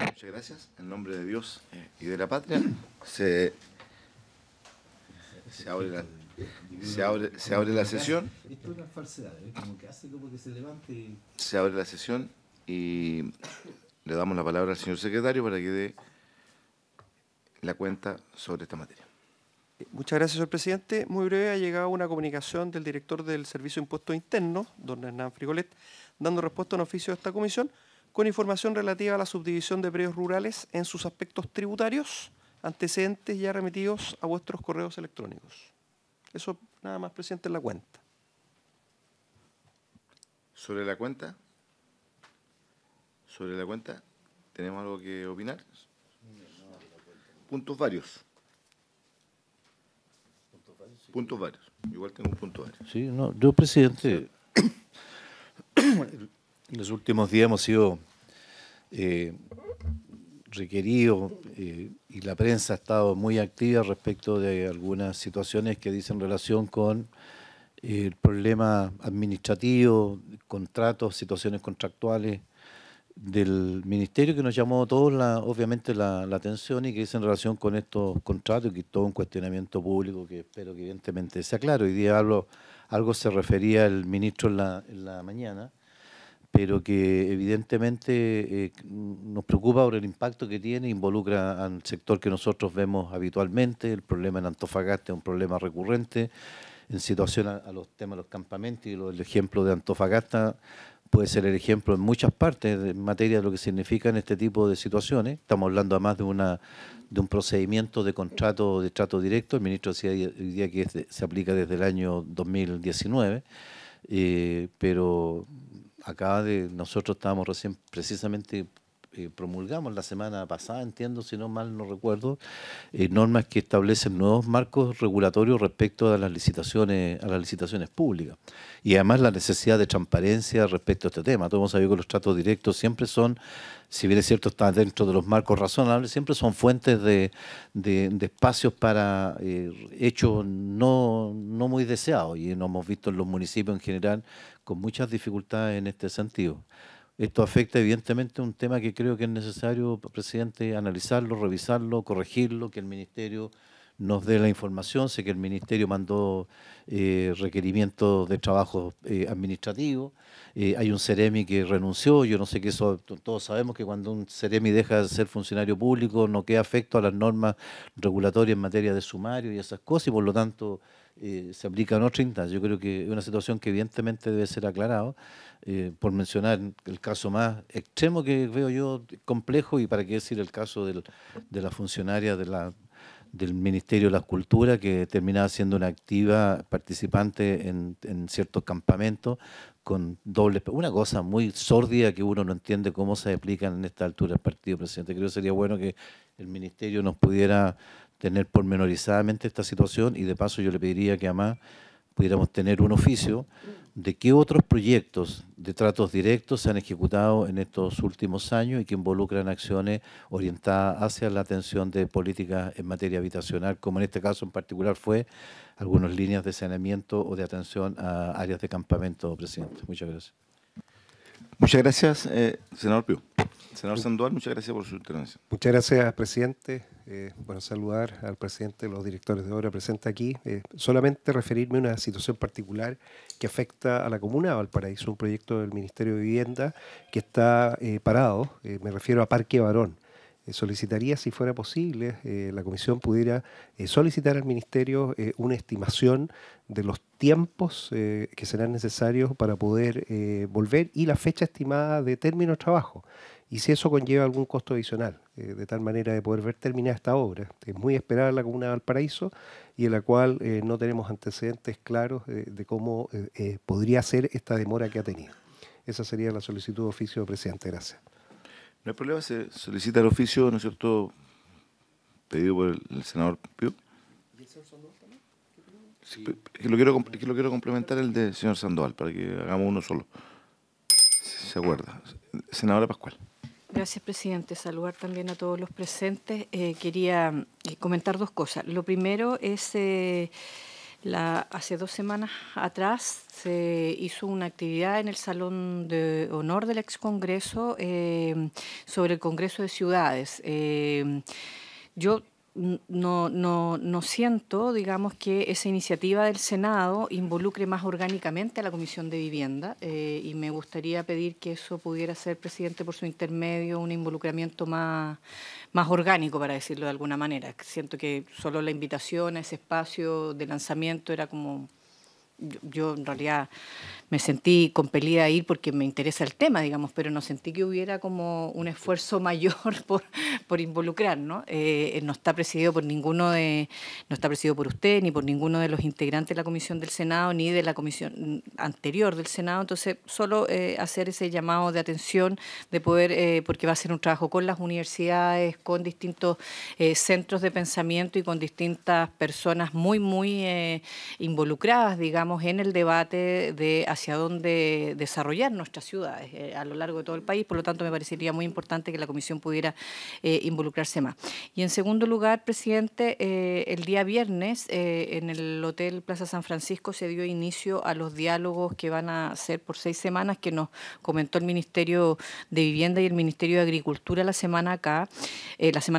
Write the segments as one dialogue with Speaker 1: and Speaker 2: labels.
Speaker 1: Muchas gracias. En nombre de Dios y de la patria, se abre la sesión.
Speaker 2: Esto es una falsedad, como que hace como que se levante y...
Speaker 1: Se abre la sesión y le damos la palabra al señor secretario para que dé la cuenta sobre esta materia.
Speaker 3: Muchas gracias, señor presidente. Muy breve, ha llegado una comunicación del director del Servicio de Impuestos Internos, don Hernán Frigolet, dando respuesta a un oficio de esta comisión con información relativa a la subdivisión de predios rurales en sus aspectos tributarios, antecedentes ya remitidos a vuestros correos electrónicos. Eso nada más, presidente, en la cuenta.
Speaker 1: Sobre la cuenta, ¿tenemos algo que opinar? Puntos varios. Puntos varios. Igual tengo un punto varios.
Speaker 2: Sí, no, yo, presidente, en los últimos días hemos sido requeridos y la prensa ha estado muy activa respecto de algunas situaciones que dicen relación con el problema administrativo, contratos, situaciones contractuales del ministerio, que nos llamó a todos obviamente la atención y que es en relación con estos contratos y que todo un cuestionamiento público que espero que evidentemente sea claro. Hoy día algo se refería el ministro en la mañana, pero que evidentemente nos preocupa por el impacto que tiene, involucra al sector que nosotros vemos habitualmente. El problema en Antofagasta es un problema recurrente en situación a los temas de los campamentos, y el ejemplo de Antofagasta puede ser el ejemplo en muchas partes en materia de lo que significan este tipo de situaciones. Estamos hablando además de un procedimiento de contrato de trato directo. El ministro decía hoy día que se aplica desde el año 2019, pero nosotros estábamos recién, precisamente promulgamos la semana pasada, entiendo, si no mal no recuerdo, normas que establecen nuevos marcos regulatorios respecto a las licitaciones públicas. Y además la necesidad de transparencia respecto a este tema. Todos hemos sabido que los tratos directos siempre son, si bien es cierto, están dentro de los marcos razonables, siempre son fuentes de espacios para hechos no muy deseados. Y lo hemos visto en los municipios en general con muchas dificultades en este sentido. Esto afecta evidentemente un tema que creo que es necesario, presidente, analizarlo, revisarlo, corregirlo, que el Ministerio nos dé la información. Sé que el Ministerio mandó requerimientos de trabajo administrativo. Hay un Ceremi que renunció. Yo no sé qué eso, todos sabemos que cuando un Ceremi deja de ser funcionario público no queda afecto a las normas regulatorias en materia de sumario y esas cosas, y por lo tanto se aplica en otra instancia. Yo creo que es una situación que evidentemente debe ser aclarada. Por mencionar el caso más extremo que veo yo complejo, y para qué decir el caso de la funcionaria del Ministerio de la Cultura, que terminaba siendo una activa participante en ciertos campamentos con una cosa muy sórdida que uno no entiende cómo se aplican en esta altura del partido, presidente. Creo que sería bueno que el Ministerio nos pudiera tener pormenorizadamente esta situación, y de paso yo le pediría que además pudiéramos tener un oficio de qué otros proyectos de tratos directos se han ejecutado en estos últimos años y que involucran acciones orientadas hacia la atención de políticas en materia habitacional, como en este caso en particular fue algunas líneas de saneamiento o de atención a áreas de campamento, presidente. Muchas gracias.
Speaker 1: Muchas gracias, senador Pío. Senador Sandoval, muchas gracias por su intervención.
Speaker 4: Muchas gracias, presidente. Bueno, saludar al presidente, los directores de obra presentes aquí. Solamente referirme a una situación particular que afecta a la comuna de Valparaíso, un proyecto del Ministerio de Vivienda que está parado. Me refiero a Parque Barón. Solicitaría, si fuera posible, la comisión pudiera solicitar al Ministerio una estimación de los tiempos que serán necesarios para poder volver, y la fecha estimada de término de trabajo, y si eso conlleva algún costo adicional, de tal manera de poder ver terminada esta obra. Es muy esperada en la comuna de Valparaíso, y en la cual no tenemos antecedentes claros de cómo podría ser esta demora que ha tenido. Esa sería la solicitud de oficio, presidente. Gracias.
Speaker 1: No hay problema, se solicita el oficio, ¿no es cierto?, pedido por el senador Pío. ¿Y el señor Sandoval también? Sí, es que lo quiero complementar el del señor Sandoval, para que hagamos uno solo. Si se acuerda. Senadora Pascual.
Speaker 5: Gracias, presidente. Saludar también a todos los presentes. Quería comentar dos cosas. Lo primero es Hace 2 semanas atrás se hizo una actividad en el Salón de Honor del Excongreso sobre el Congreso de Ciudades. Yo no siento, digamos, que esa iniciativa del Senado involucre más orgánicamente a la Comisión de Vivienda y me gustaría pedir que eso pudiera ser, presidente, por su intermedio, un involucramiento más orgánico, para decirlo de alguna manera. Siento que solo la invitación a ese espacio de lanzamiento era como... Yo en realidad me sentí compelida a ir porque me interesa el tema, digamos, pero no sentí que hubiera como un esfuerzo mayor por involucrar, ¿no? No está presidido por no está presidido por usted, ni por ninguno de los integrantes de la Comisión del Senado, ni de la comisión anterior del Senado, entonces solo hacer ese llamado de atención, de poder, porque va a ser un trabajo con las universidades, con distintos centros de pensamiento y con distintas personas muy involucradas, digamos, en el debate de hacia dónde desarrollar nuestras ciudades a lo largo de todo el país. Por lo tanto, me parecería muy importante que la Comisión pudiera involucrarse más. Y en segundo lugar, presidente, el día viernes en el Hotel Plaza San Francisco se dio inicio a los diálogos que van a ser por 6 semanas, que nos comentó el Ministerio de Vivienda y el Ministerio de Agricultura la semana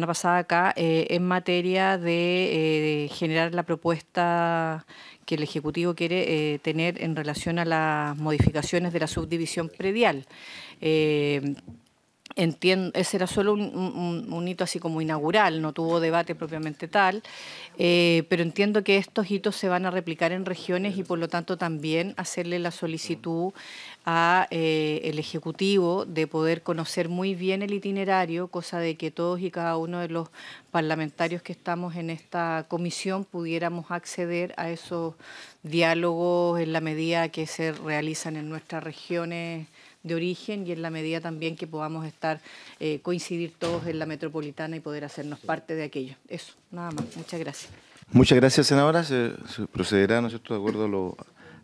Speaker 5: pasada acá, en materia de generar la propuesta que el Ejecutivo quiere tener en relación a las modificaciones de la subdivisión predial. Entiendo, ese era solo un hito así como inaugural, no tuvo debate propiamente tal, pero entiendo que estos hitos se van a replicar en regiones y por lo tanto también hacerle la solicitud a el Ejecutivo de poder conocer muy bien el itinerario, cosa de que todos y cada uno de los parlamentarios que estamos en esta comisión pudiéramos acceder a esos diálogos en la medida que se realizan en nuestras regiones de origen y en la medida también que podamos coincidir todos en la metropolitana y poder hacernos parte de aquello. Eso, nada más. Muchas gracias.
Speaker 1: Muchas gracias, senadora. Se procederá, ¿no es cierto?, de acuerdo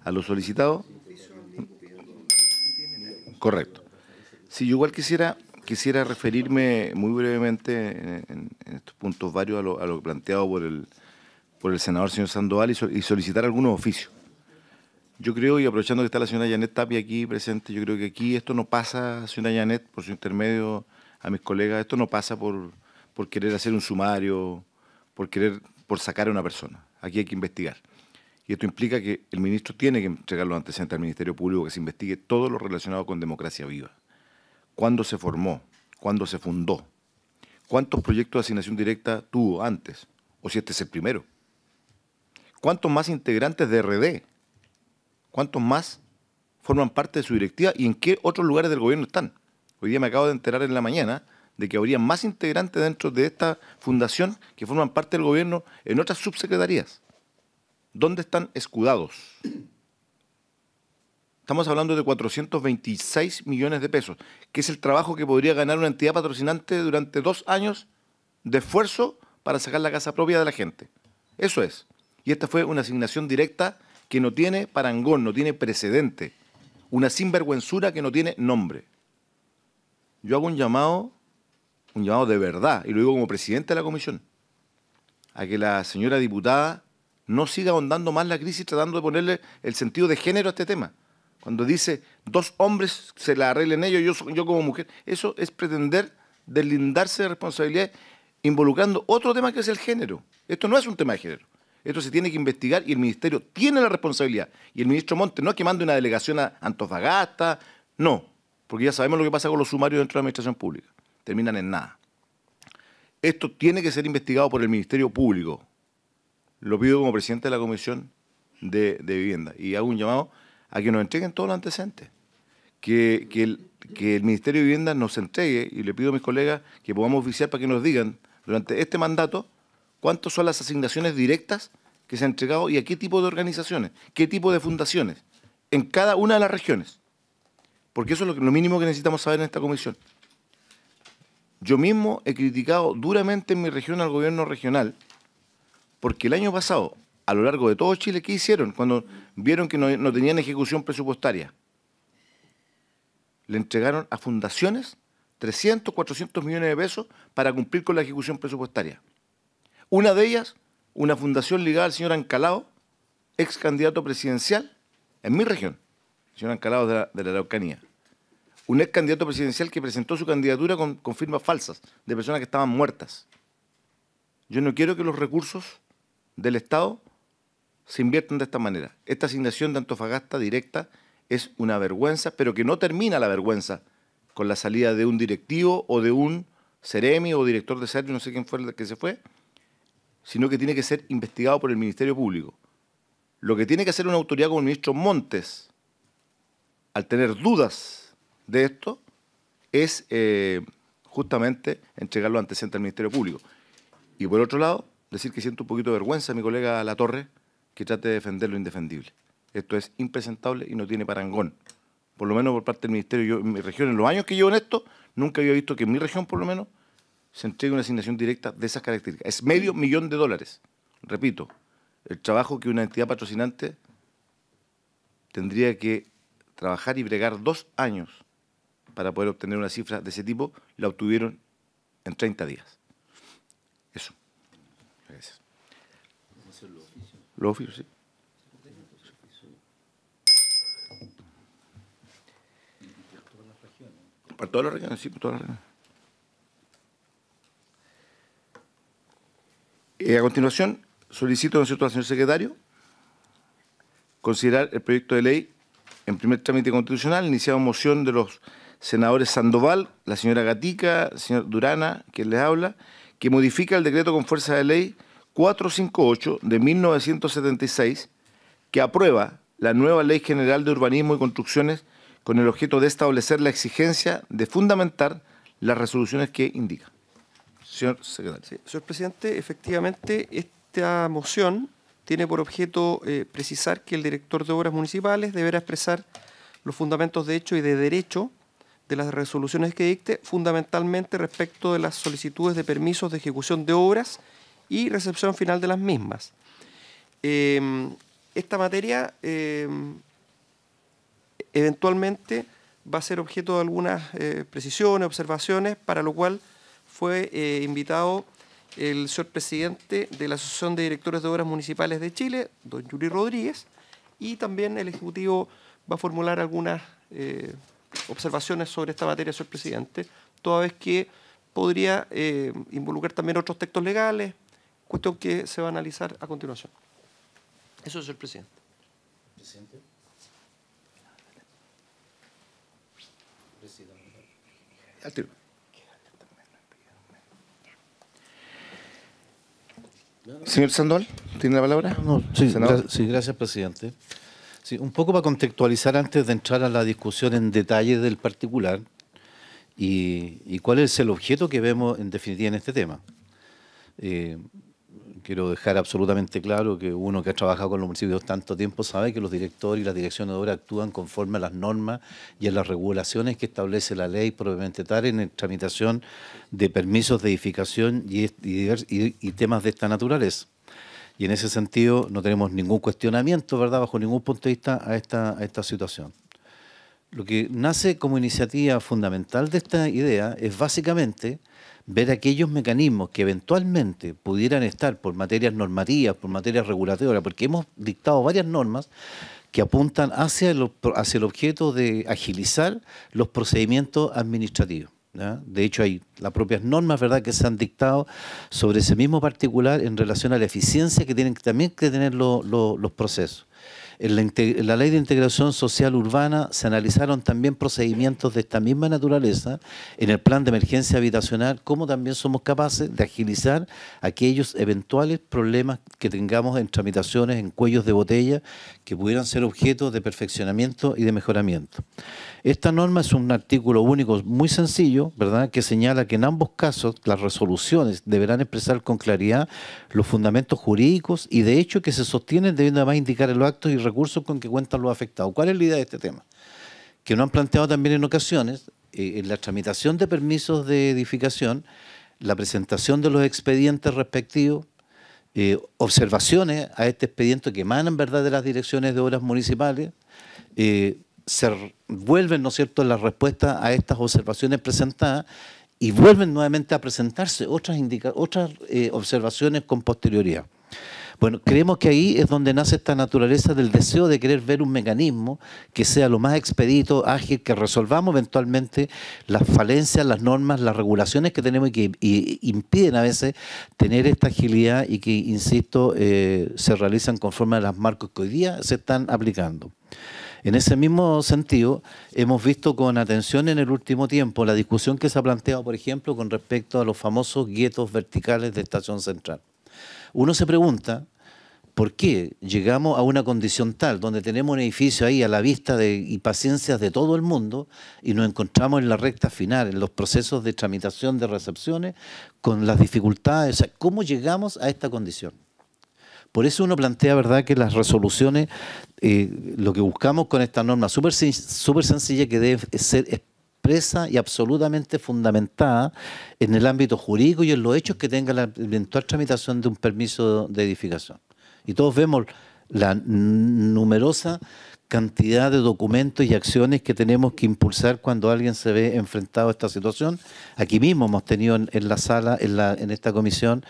Speaker 1: a lo solicitado. Correcto. Sí, yo igual quisiera referirme muy brevemente en estos puntos varios a lo planteado por el senador señor Sandoval y solicitar algunos oficios. Yo creo, y aprovechando que está la señora Yanet Tapia aquí presente, yo creo que aquí esto no pasa, señora Yanet, por su intermedio a mis colegas, esto no pasa por querer hacer un sumario, por sacar a una persona. Aquí hay que investigar. Y esto implica que el ministro tiene que entregar los antecedentes al Ministerio Público, que se investigue todo lo relacionado con Democracia Viva. ¿Cuándo se formó? ¿Cuándo se fundó? ¿Cuántos proyectos de asignación directa tuvo antes? O si este es el primero. ¿Cuántos más integrantes de RD? ¿Cuántos más forman parte de su directiva y en qué otros lugares del gobierno están? Hoy día me acabo de enterar en la mañana de que habría más integrantes dentro de esta fundación que forman parte del gobierno en otras subsecretarías. ¿Dónde están escudados? Estamos hablando de 426 millones de pesos, que es el trabajo que podría ganar una entidad patrocinante durante 2 años de esfuerzo para sacar la casa propia de la gente. Eso es. Y esta fue una asignación directa que no tiene parangón, no tiene precedente. Una sinvergüenzura que no tiene nombre. Yo hago un llamado de verdad, y lo digo como presidente de la comisión, a que la señora diputada no siga ahondando más la crisis tratando de ponerle el sentido de género a este tema. Cuando dice 2 hombres se la arreglen ellos, yo como mujer, eso es pretender deslindarse de responsabilidades involucrando otro tema que es el género. Esto no es un tema de género. Esto se tiene que investigar y el Ministerio tiene la responsabilidad. Y el ministro Montes no es que mande una delegación a Antofagasta, no, porque ya sabemos lo que pasa con los sumarios dentro de la administración pública. Terminan en nada. Esto tiene que ser investigado por el Ministerio Público. Lo pido como presidente de la Comisión de Vivienda. Y hago un llamado a que nos entreguen todos los antecedentes. Que el Ministerio de Vivienda nos entregue, y le pido a mis colegas que podamos oficiar para que nos digan durante este mandato cuántas son las asignaciones directas que se han entregado y a qué tipo de organizaciones, qué tipo de fundaciones, en cada una de las regiones. Porque eso es lo mínimo que necesitamos saber en esta comisión. Yo mismo he criticado duramente en mi región al gobierno regional, porque el año pasado, a lo largo de todo Chile, ¿qué hicieron cuando vieron que no tenían ejecución presupuestaria? Le entregaron a fundaciones 300, 400 millones de pesos para cumplir con la ejecución presupuestaria. Una de ellas, una fundación ligada al señor Ancalao, ex candidato presidencial en mi región, el señor Ancalado de la Araucanía. Un ex candidato presidencial que presentó su candidatura con firmas falsas de personas que estaban muertas. Yo no quiero que los recursos del Estado se inviertan de esta manera. Esta asignación de Antofagasta directa es una vergüenza, pero que no termina la vergüenza con la salida de un directivo o de un seremi o director de Servi, no sé quién fue el que se fue, sino que tiene que ser investigado por el Ministerio Público. Lo que tiene que hacer una autoridad como el ministro Montes, al tener dudas de esto, es justamente entregar los antecedentes al Ministerio Público. Y por otro lado, decir que siento un poquito de vergüenza a mi colega Latorre, que trate de defender lo indefendible. Esto es impresentable y no tiene parangón. Por lo menos por parte del Ministerio, yo en mi región, en los años que llevo en esto, nunca había visto que en mi región, por lo menos, se entregue una asignación directa de esas características. Es $500,000. Repito, el trabajo que una entidad patrocinante tendría que trabajar y bregar 2 años para poder obtener una cifra de ese tipo, la obtuvieron en 30 días. Eso. Gracias. Los oficios, sí. Para todas las regiones, sí, para todas las regiones. A continuación, solicito, ¿no es cierto?, al señor secretario considerar el proyecto de ley en primer trámite constitucional, iniciado moción de los senadores Sandoval, la señora Gatica, el señor Durana, quien les habla, que modifica el decreto con fuerza de ley 458 de 1976, que aprueba la nueva Ley General de Urbanismo y Construcciones con el objeto de establecer la exigencia de fundamentar las resoluciones que indica. Señor secretario.
Speaker 3: Sí, señor presidente, efectivamente, esta moción tiene por objeto precisar que el director de obras municipales deberá expresar los fundamentos de hecho y de derecho de las resoluciones que dicte, fundamentalmente respecto de las solicitudes de permisos de ejecución de obras y recepción final de las mismas. Esta materia eventualmente va a ser objeto de algunas precisiones, observaciones, para lo cual fue invitado el señor presidente de la Asociación de Directores de Obras Municipales de Chile, don Yuri Rodríguez, y también el Ejecutivo va a formular algunas observaciones sobre esta materia, señor presidente, toda vez que podría involucrar también otros textos legales, cuestión que se va a analizar a continuación. Eso, señor presidente. ¿Presidente?
Speaker 1: Al tiro. Señor Sandoval, ¿tiene la palabra?
Speaker 2: No, sí, gracias, presidente. Sí, un poco para contextualizar antes de entrar a la discusión en detalle del particular y cuál es el objeto que vemos en definitiva en este tema. Quiero dejar absolutamente claro que uno que ha trabajado con los municipios tanto tiempo sabe que los directores y las direcciones de obra actúan conforme a las normas y a las regulaciones que establece la ley propiamente tal en la tramitación de permisos de edificación y temas de esta naturaleza. Y en ese sentido no tenemos ningún cuestionamiento, ¿verdad?, bajo ningún punto de vista a esta situación. Lo que nace como iniciativa fundamental de esta idea es básicamente ver aquellos mecanismos que eventualmente pudieran estar por materias normativas, por materias regulatorias, porque hemos dictado varias normas que apuntan hacia el objeto de agilizar los procedimientos administrativos, ¿ya? De hecho, hay las propias normas, ¿verdad?, que se han dictado sobre ese mismo particular en relación a la eficiencia que tienen también que tener los procesos. En la Ley de Integración Social Urbana se analizaron también procedimientos de esta misma naturaleza en el Plan de Emergencia Habitacional, cómo también somos capaces de agilizar aquellos eventuales problemas que tengamos en tramitaciones, en cuellos de botella, que pudieran ser objeto de perfeccionamiento y de mejoramiento. Esta norma es un artículo único muy sencillo, ¿verdad?, que señala que en ambos casos las resoluciones deberán expresar con claridad los fundamentos jurídicos y de hecho que se sostienen debiendo además indicar los actos y recursos con que cuentan los afectados. ¿Cuál es la idea de este tema? Que nos han planteado también en ocasiones, en la tramitación de permisos de edificación, la presentación de los expedientes respectivos, observaciones a este expediente que emanan, ¿verdad?, de las direcciones de obras municipales, se vuelven, ¿no es cierto?, las respuestas a estas observaciones presentadas y vuelven nuevamente a presentarse otras observaciones con posterioridad. Bueno, creemos que ahí es donde nace esta naturaleza del deseo de querer ver un mecanismo que sea lo más expedito, ágil, que resolvamos eventualmente las falencias, las normas, las regulaciones que tenemos y impiden a veces tener esta agilidad y que, insisto, se realizan conforme a los marcos que hoy día se están aplicando. En ese mismo sentido, hemos visto con atención en el último tiempo la discusión que se ha planteado, por ejemplo, con respecto a los famosos guetos verticales de Estación Central. Uno se pregunta, ¿por qué llegamos a una condición tal donde tenemos un edificio ahí a la vista y paciencias de todo el mundo y nos encontramos en la recta final, en los procesos de tramitación de recepciones, con las dificultades? O sea, ¿cómo llegamos a esta condición? Por eso uno plantea, ¿verdad?, que las resoluciones, lo que buscamos con esta norma súper sencilla, que debe ser expresa y absolutamente fundamentada en el ámbito jurídico y en los hechos que tenga la eventual tramitación de un permiso de edificación. Y todos vemos la numerosa cantidad de documentos y acciones que tenemos que impulsar cuando alguien se ve enfrentado a esta situación. Aquí mismo hemos tenido en la sala, en esta comisión,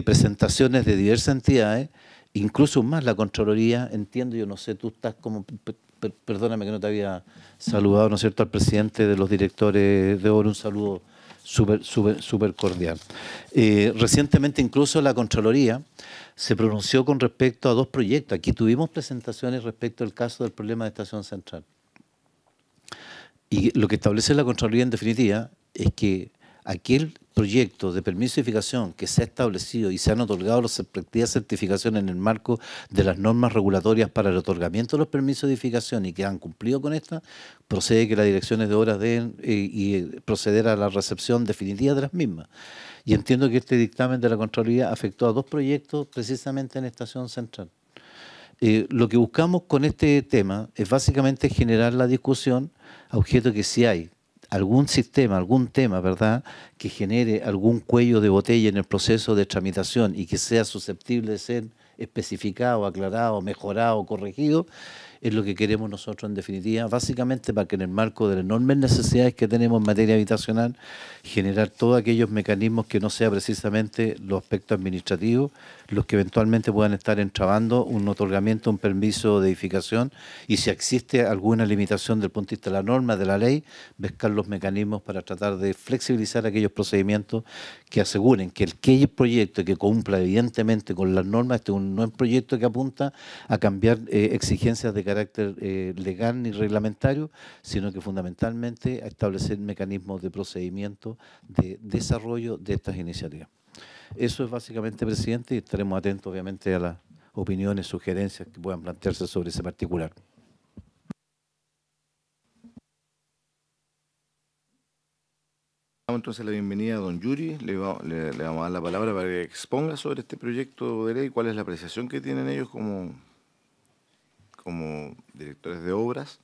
Speaker 2: presentaciones de diversas entidades, incluso más la Contraloría. Entiendo, yo no sé, tú estás como, perdóname que no te había saludado, ¿no es cierto?, al presidente de los directores de obra, un saludo súper cordial. Recientemente incluso la Contraloría se pronunció con respecto a 2 proyectos. Aquí tuvimos presentaciones respecto al caso del problema de Estación Central. Y lo que establece la Contraloría en definitiva es que aquel proyecto de permiso de edificación que se ha establecido y se han otorgado las respectivas certificaciones en el marco de las normas regulatorias para el otorgamiento de los permisos de edificación y que han cumplido con esta, procede que las direcciones de obras deben proceder a la recepción definitiva de las mismas. Y entiendo que este dictamen de la Contraloría afectó a 2 proyectos precisamente en Estación Central. Lo que buscamos con este tema es básicamente generar la discusión a objeto que si hay algún sistema, algún tema, ¿verdad?, que genere algún cuello de botella en el proceso de tramitación y que sea susceptible de ser especificado, aclarado, mejorado, corregido, es lo que queremos nosotros en definitiva, básicamente para que en el marco de las enormes necesidades que tenemos en materia habitacional, generar todos aquellos mecanismos que no sea precisamente los aspectos administrativos los que eventualmente puedan estar entrabando un otorgamiento, un permiso de edificación, y si existe alguna limitación del punto de vista de la norma, de la ley, buscar los mecanismos para tratar de flexibilizar aquellos procedimientos que aseguren que aquel proyecto que cumpla evidentemente con las normas, no es un proyecto que apunta a cambiar exigencias de carácter legal ni reglamentario, sino que fundamentalmente a establecer mecanismos de procedimiento de desarrollo de estas iniciativas. Eso es básicamente, presidente, y estaremos atentos obviamente a las opiniones, sugerencias que puedan plantearse sobre ese particular.
Speaker 1: Damos entonces la bienvenida a don Yuri. Le vamos a dar la palabra para que exponga sobre este proyecto de ley, cuál es la apreciación que tienen ellos como directores de obras.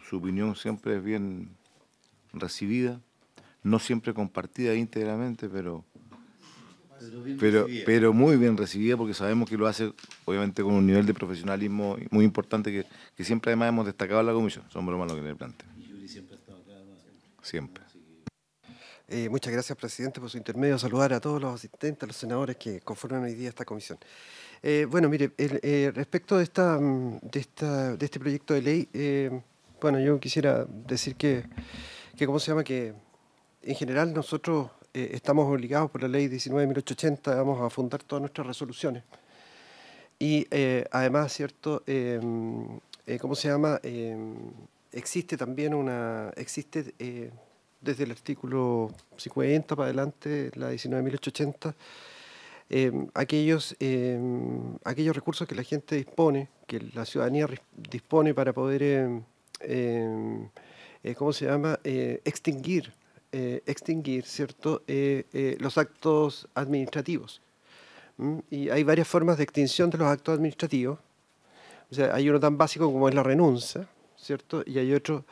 Speaker 1: Su opinión siempre es bien recibida, no siempre compartida íntegramente, pero muy bien recibida, porque sabemos que lo hace obviamente con un nivel de profesionalismo muy importante que siempre además hemos destacado en la comisión. Son bromas lo que le plantean. Siempre.
Speaker 4: Muchas gracias, presidente, por su intermedio. Saludar a todos los asistentes, a los senadores que conforman hoy día esta comisión. Bueno, mire, respecto de este proyecto de ley, bueno, yo quisiera decir que ¿cómo se llama? Que en general nosotros estamos obligados por la ley 19.880, vamos a fundar todas nuestras resoluciones. Y además, ¿cierto? ¿Cómo se llama? Existe también desde el artículo 50 para adelante, la 19.880, aquellos recursos que la gente dispone, que la ciudadanía dispone para poder, ¿cómo se llama? Extinguir, ¿cierto? Los actos administrativos. Y hay varias formas de extinción de los actos administrativos. O sea, hay uno tan básico como es la renuncia, ¿cierto? Y hay otro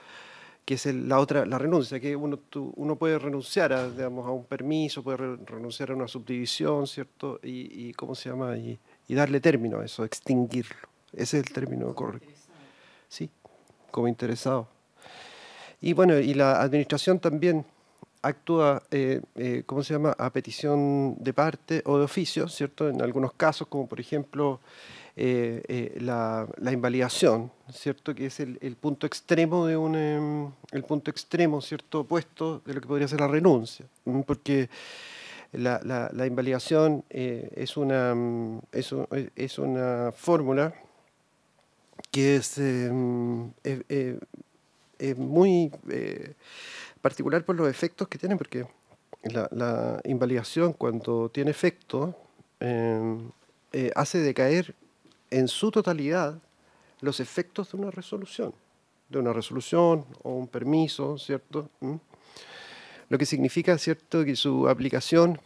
Speaker 4: que es la renuncia, que uno puede renunciar a un permiso, puede renunciar a una subdivisión, ¿cierto? Y ¿cómo se llama? Y darle término a eso, extinguirlo. Ese es el término correcto. Sí, como interesado. Y bueno, y la administración también actúa, ¿cómo se llama?, a petición de parte o de oficio, ¿cierto? En algunos casos, como por ejemplo la invalidación, ¿cierto?, que es el punto extremo de el punto extremo, ¿cierto?, opuesto de lo que podría ser la renuncia, porque la invalidación es una fórmula que es muy particular por los efectos que tiene, porque la invalidación, cuando tiene efecto, hace decaer en su totalidad los efectos de una resolución o un permiso, ¿cierto? Lo que significa, ¿cierto?, que su aplicación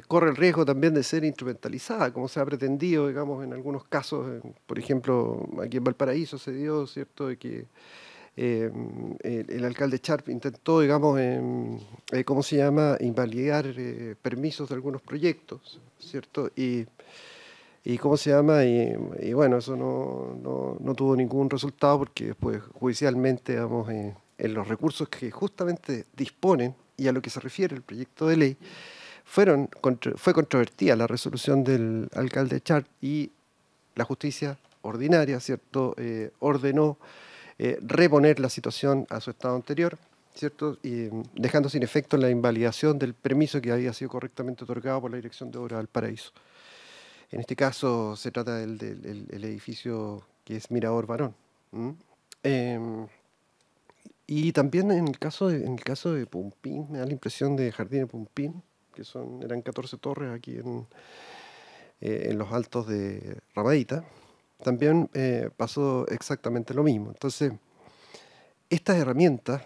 Speaker 4: corre el riesgo también de ser instrumentalizada, como se ha pretendido, digamos, en algunos casos. Por ejemplo, aquí en Valparaíso se dio, ¿cierto?, de que el alcalde Sharp intentó, digamos, ¿cómo se llama?, invalidar permisos de algunos proyectos, ¿cierto? Y ¿cómo se llama? Y bueno, eso no tuvo ningún resultado, porque después judicialmente, digamos, en los recursos que justamente disponen y a lo que se refiere el proyecto de ley, fue controvertida la resolución del alcalde Sharp, y la justicia ordinaria, ¿cierto?, ordenó reponer la situación a su estado anterior, ¿cierto?, y dejando sin efecto la invalidación del permiso que había sido correctamente otorgado por la Dirección de Obras de Valparaíso. En este caso se trata del edificio que es Mirador Barón. Y también en el caso de Pumpín, me da la impresión de Jardín de Pumpín, que eran 14 torres aquí en los altos de Ramadita, también pasó exactamente lo mismo. Entonces, estas herramientas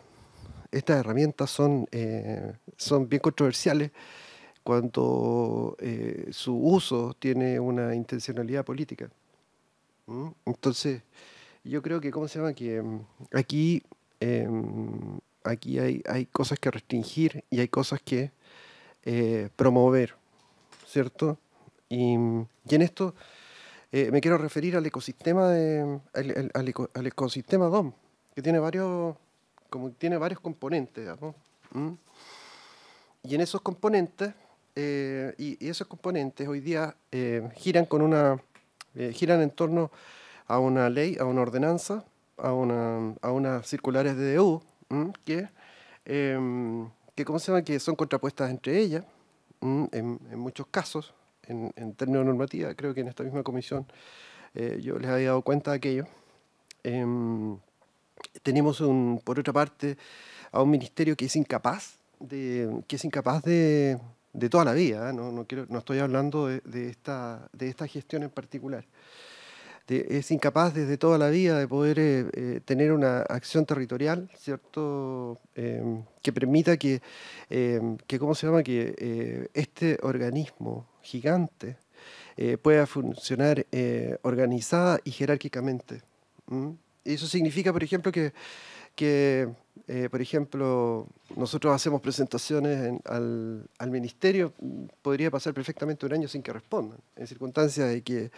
Speaker 4: son bien controversiales cuando su uso tiene una intencionalidad política. Entonces, yo creo que, ¿cómo se llama?, que aquí hay cosas que restringir y hay cosas que promover, ¿cierto? Y en esto me quiero referir al ecosistema al ecosistema DOM, que tiene varios componentes, ¿no? Y en esos componentes, esos componentes hoy día giran en torno a una ley, a una ordenanza, a unas circulares de DU, que ¿cómo se llama?, que son contrapuestas entre ellas, en muchos casos, en términos de normativa. Creo que en esta misma comisión yo les había dado cuenta de aquello. Tenemos, por otra parte, a un ministerio que es incapaz de toda la vida, ¿eh? No estoy hablando de esta gestión en particular. Es incapaz desde toda la vida de poder tener una acción territorial, ¿cierto?, que permita que ¿cómo se llama?, que este organismo gigante pueda funcionar organizada y jerárquicamente. Eso significa, por ejemplo, que por ejemplo, nosotros hacemos presentaciones al ministerio, podría pasar perfectamente un año sin que respondan, en circunstancias de que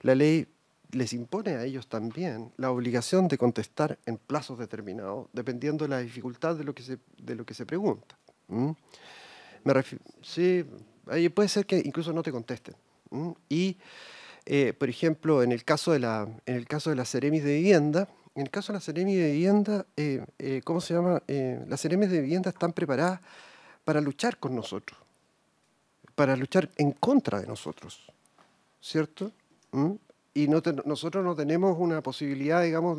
Speaker 4: la ley les impone a ellos también la obligación de contestar en plazos determinados, dependiendo de la dificultad de lo que se pregunta. Sí, ahí puede ser que incluso no te contesten. Y, por ejemplo, en el caso de la Seremis de Vivienda, ¿cómo se llama? Las Seremis de Vivienda están preparadas para luchar con nosotros, para luchar en contra de nosotros, ¿cierto? Y nosotros no tenemos una posibilidad, digamos,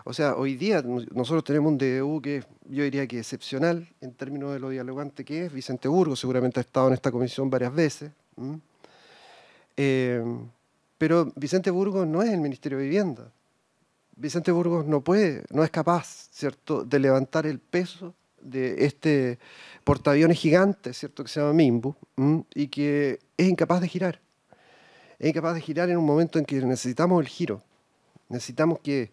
Speaker 4: o sea, hoy día nosotros tenemos un DDU que yo diría que excepcional en términos de lo dialogante que es. Vicente Burgos seguramente ha estado en esta comisión varias veces. Pero Vicente Burgos no es el Ministerio de Vivienda. Vicente Burgos no es capaz, ¿cierto?, de levantar el peso de este portaaviones gigante, ¿cierto?, que se llama Mimbu, y que es incapaz de girar. Es incapaz de girar en un momento en que necesitamos el giro. Necesitamos que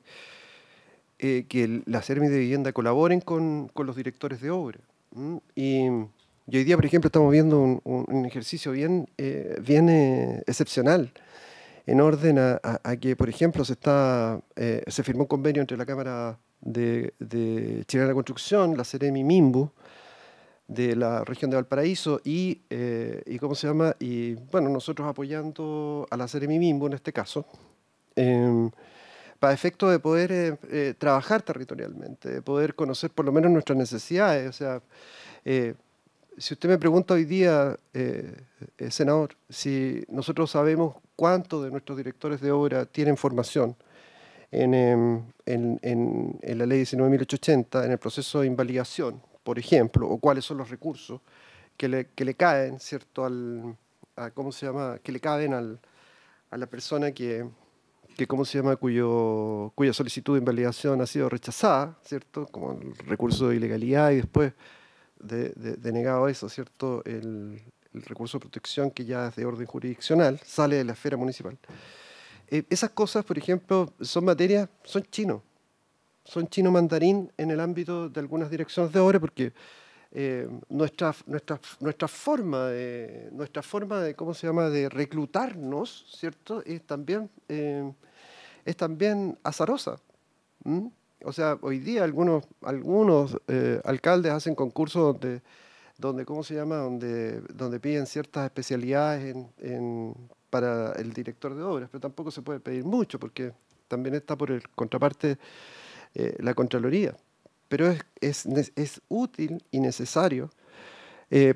Speaker 4: las Seremis de Vivienda colaboren con los directores de obra. Y hoy día, por ejemplo, estamos viendo un ejercicio bien excepcional, en orden a que, por ejemplo, se firmó un convenio entre la Cámara
Speaker 3: de Chilena Construcción, la Seremi Minbu, de la región de Valparaíso y ¿cómo se llama? Y bueno, nosotros apoyando a la Seremi Minbu en este caso, para efecto de poder trabajar territorialmente, de poder conocer por lo menos nuestras necesidades. O sea, si usted me pregunta hoy día, senador, si nosotros sabemos cuántos de nuestros directores de obra tienen formación en la ley 19.880, en el proceso de invalidación, por ejemplo, o cuáles son los recursos que le caen, ¿cierto? ¿Cómo se llama? Que le caben a la persona ¿cómo se llama? Cuya solicitud de invalidación ha sido rechazada, ¿cierto? Como el recurso de ilegalidad y después denegado eso, ¿cierto? El recurso de protección que ya es de orden jurisdiccional, sale de la esfera municipal. Esas cosas, por ejemplo, son chino mandarín en el ámbito de algunas direcciones de obra, porque nuestra forma de ¿cómo se llama?, de reclutarnos, ¿cierto?, es también azarosa. O sea, hoy día algunos alcaldes hacen concursos donde ¿cómo se llama?, donde piden ciertas especialidades para el director de obras, pero tampoco se puede pedir mucho, porque también está por el contraparte la Contraloría. Pero es útil y necesario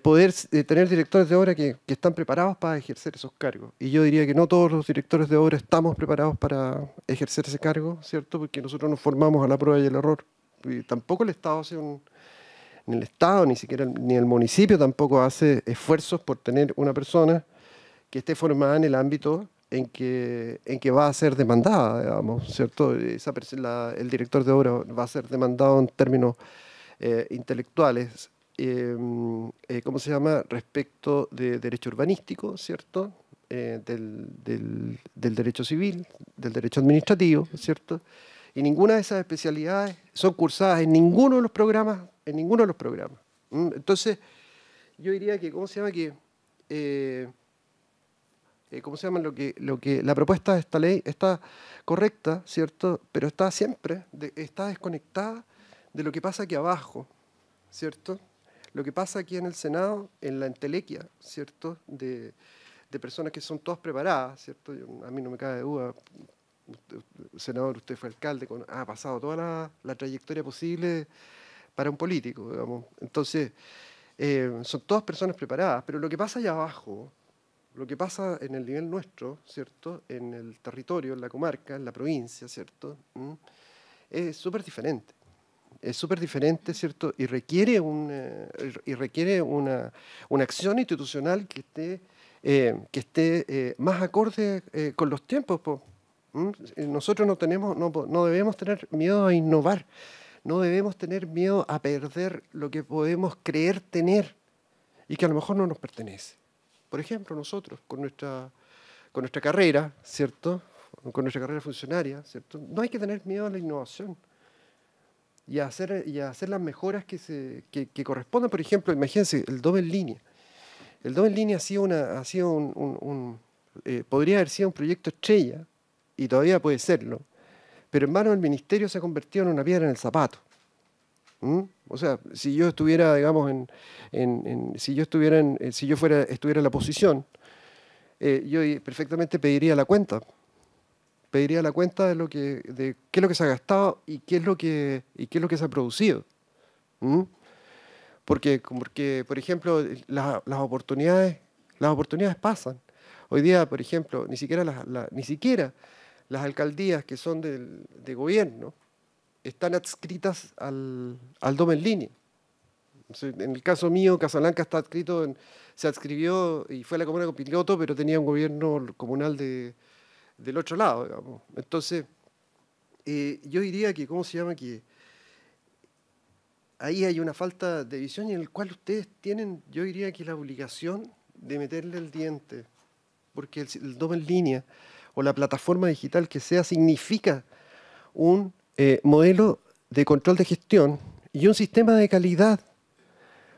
Speaker 3: poder tener directores de obra que están preparados para ejercer esos cargos. Y yo diría que no todos los directores de obra estamos preparados para ejercer ese cargo, ¿cierto? Porque nosotros nos formamos a la prueba y el error. Y tampoco el Estado ni el Estado, ni siquiera ni el municipio tampoco hace esfuerzos por tener una persona que esté formada en el ámbito en que va a ser demandada, digamos, ¿cierto? El director de obra va a ser demandado en términos intelectuales, ¿cómo se llama?, respecto de derecho urbanístico, ¿cierto?, del derecho civil, del derecho administrativo, ¿cierto? Y ninguna de esas especialidades son cursadas en ninguno de los programas, Entonces, yo diría que, ¿cómo se llama?, la propuesta de esta ley está correcta, ¿cierto?, pero está está desconectada de lo que pasa aquí abajo, ¿cierto? Lo que pasa aquí en el Senado, en la entelequia, ¿cierto?, de personas que son todas preparadas, ¿cierto? A mí no me cabe duda, senador, usted fue alcalde, ha pasado toda la trayectoria posible para un político, digamos. Entonces, son todas personas preparadas, pero lo que pasa allá abajo, lo que pasa en el nivel nuestro, ¿cierto?, en el territorio, en la comarca, en la provincia, ¿cierto?, es súper diferente. Es súper diferente, ¿cierto?, y requiere una acción institucional que esté más acorde con los tiempos. Nosotros no debemos tener miedo a innovar, no debemos tener miedo a perder lo que podemos creer tener y que a lo mejor no nos pertenece. Por ejemplo, nosotros, con nuestra carrera, ¿cierto?, con nuestra carrera funcionaria, ¿cierto?, no hay que tener miedo a la innovación y a hacer las mejoras que correspondan. Por ejemplo, imagínense, el DOM en línea. El DOM en línea podría haber sido un proyecto estrella, y todavía puede serlo, pero en manos del ministerio se ha convertido en una piedra en el zapato. O sea, si yo estuviera, digamos, si yo estuviera en la posición, yo perfectamente pediría la cuenta de qué es lo que se ha gastado y qué es lo que se ha producido. Porque, por ejemplo, las oportunidades pasan. Hoy día, por ejemplo, ni siquiera las alcaldías que son de gobierno están adscritas al DOM en línea. En el caso mío, Casablanca se adscribió y fue la comuna copiloto, pero tenía un gobierno comunal del otro lado, digamos. Entonces, yo diría que, ¿cómo se llama?, que ahí hay una falta de visión en el cual ustedes tienen, yo diría que la obligación de meterle el diente, porque el DOM en línea o la plataforma digital que sea significa un modelo de control de gestión y un sistema de calidad.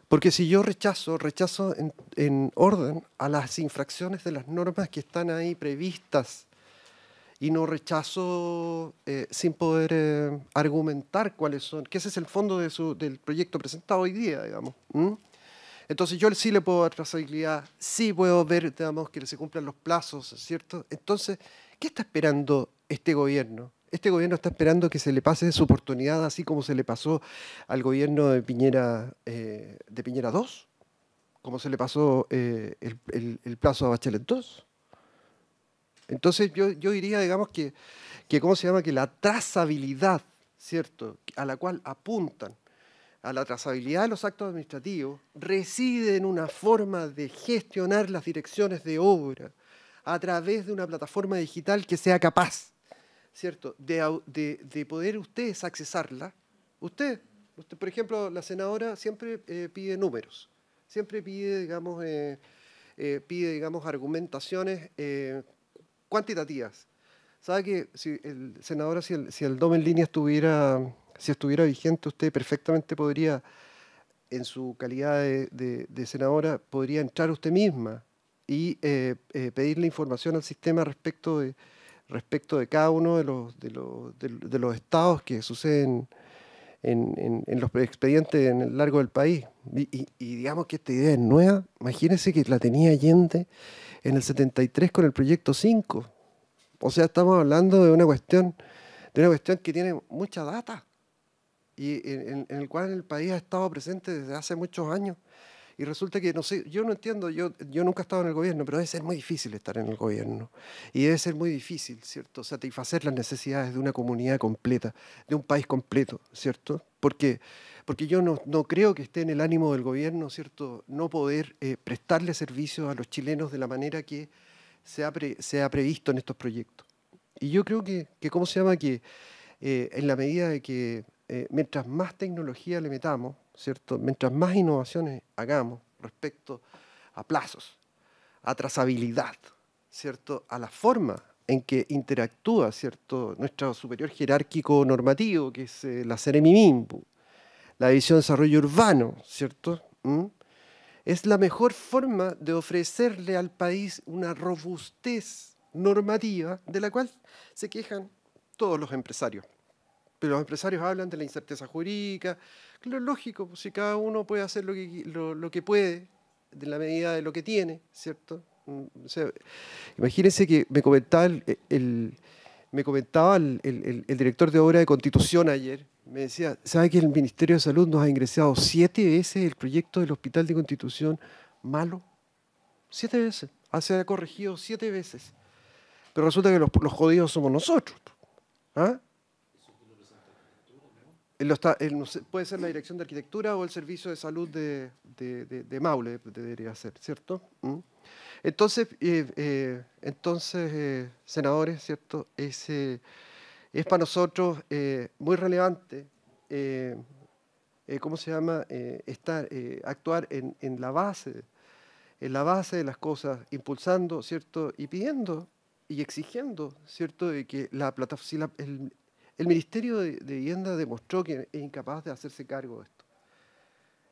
Speaker 3: Porque si yo rechazo en orden a las infracciones de las normas que están ahí previstas y no rechazo sin poder argumentar cuáles son, que ese es el fondo del proyecto presentado hoy día, digamos. Entonces yo sí le puedo dar trazabilidad, sí puedo ver, digamos, que se cumplan los plazos, ¿cierto? Entonces, ¿qué está esperando este gobierno? Este gobierno está esperando que se le pase su oportunidad, así como se le pasó al gobierno de Piñera II, como se le pasó el plazo a Bachelet II. Entonces yo diría, digamos, que ¿cómo se llama? Que la trazabilidad, ¿cierto?, a la cual apuntan, a la trazabilidad de los actos administrativos, reside en una forma de gestionar las direcciones de obra a través de una plataforma digital que sea capaz, ¿cierto?, de poder ustedes accesarla. Usted, por ejemplo, la senadora siempre pide números, siempre pide, digamos, argumentaciones cuantitativas. ¿Sabe que si el senadora, si el DOM en línea estuviera vigente, usted perfectamente podría, en su calidad de senadora, podría entrar usted misma y pedirle información al sistema respecto de cada uno de los estados que suceden en los expedientes en el largo del país. Y digamos que esta idea es nueva. Imagínense que la tenía Allende en el 73 con el proyecto 5. O sea, estamos hablando de una cuestión que tiene mucha data y en el cual el país ha estado presente desde hace muchos años. Y resulta que, no sé, yo no entiendo, yo nunca he estado en el gobierno, pero debe ser muy difícil estar en el gobierno. Y debe ser muy difícil, ¿cierto?, satisfacer las necesidades de una comunidad completa, de un país completo, ¿cierto? Porque yo no creo que esté en el ánimo del gobierno, ¿cierto?, no poder prestarle servicios a los chilenos de la manera que se ha previsto en estos proyectos. Y yo creo que ¿cómo se llama? Que en la medida de que mientras más tecnología le metamos, ¿cierto?, mientras más innovaciones hagamos respecto a plazos, a trazabilidad, ¿cierto?, a la forma en que interactúa, ¿cierto?, nuestro superior jerárquico normativo, que es la Ceremi-Minbu, la División de Desarrollo Urbano, ¿cierto?, es la mejor forma de ofrecerle al país una robustez normativa de la cual se quejan todos los empresarios. Pero los empresarios hablan de la incerteza jurídica, que lo lógico, pues, si cada uno puede hacer lo que puede, de la medida de lo que tiene, ¿cierto? O sea, imagínense que me comentaba el director de obra de Constitución ayer, me decía, ¿sabe que el Ministerio de Salud nos ha ingresado 7 veces el proyecto del Hospital de Constitución malo? 7 veces. Se ha corregido 7 veces. Pero resulta que los jodidos somos nosotros. ¿Ah? Puede ser la Dirección de Arquitectura o el Servicio de Salud de Maule, debería ser, ¿cierto? Entonces, senadores, ¿cierto? Es para nosotros muy relevante, ¿cómo se llama? Actuar en la base de las cosas, impulsando, ¿cierto? Y pidiendo y exigiendo, ¿cierto?, de que el Ministerio de Vivienda demostró que es incapaz de hacerse cargo de esto.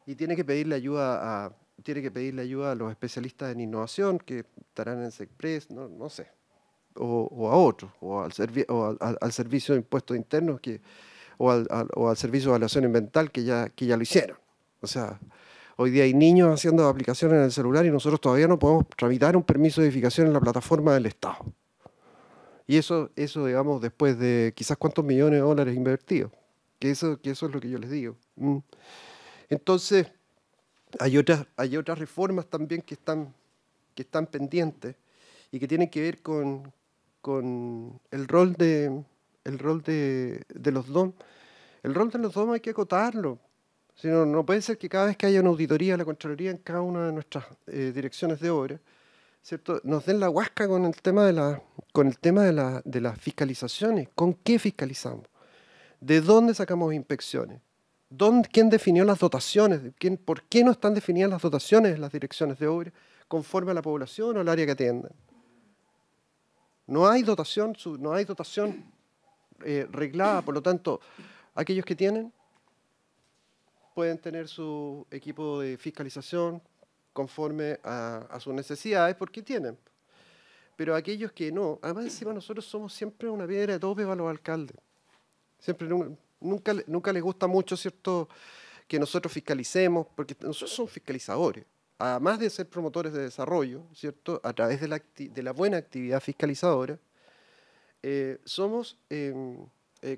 Speaker 3: Y tiene que pedirle ayuda a los especialistas en innovación que estarán en SECPRES, no sé, o a otros, o al Servicio de Impuestos Internos, o al Servicio de Evaluación Ambiental que ya lo hicieron. O sea, hoy día hay niños haciendo aplicaciones en el celular y nosotros todavía no podemos tramitar un permiso de edificación en la plataforma del Estado. Y eso, digamos, después de quizás cuántos millones de dólares invertidos. Que eso es lo que yo les digo. Entonces, hay otras reformas también que están pendientes y que tienen que ver con el rol de los DOM. El rol de los DOM hay que acotarlo. Si no puede ser que cada vez que haya una auditoría de la Contraloría en cada una de nuestras direcciones de obra, ¿cierto?, nos den la huasca con el tema de las fiscalizaciones. ¿Con qué fiscalizamos? ¿De dónde sacamos inspecciones? ¿Quién definió las dotaciones? ¿Por qué no están definidas las dotaciones en las direcciones de obra conforme a la población o al área que atienden? No hay dotación reglada, por lo tanto, aquellos que tienen pueden tener su equipo de fiscalización conforme a sus necesidades, porque tienen. pero aquellos que no, además encima nosotros somos siempre una piedra de tope para los alcaldes. Siempre, nunca les gusta mucho, ¿cierto?, que nosotros fiscalicemos, porque nosotros somos fiscalizadores. Además de ser promotores de desarrollo, ¿cierto?, a través de la buena actividad fiscalizadora, somos,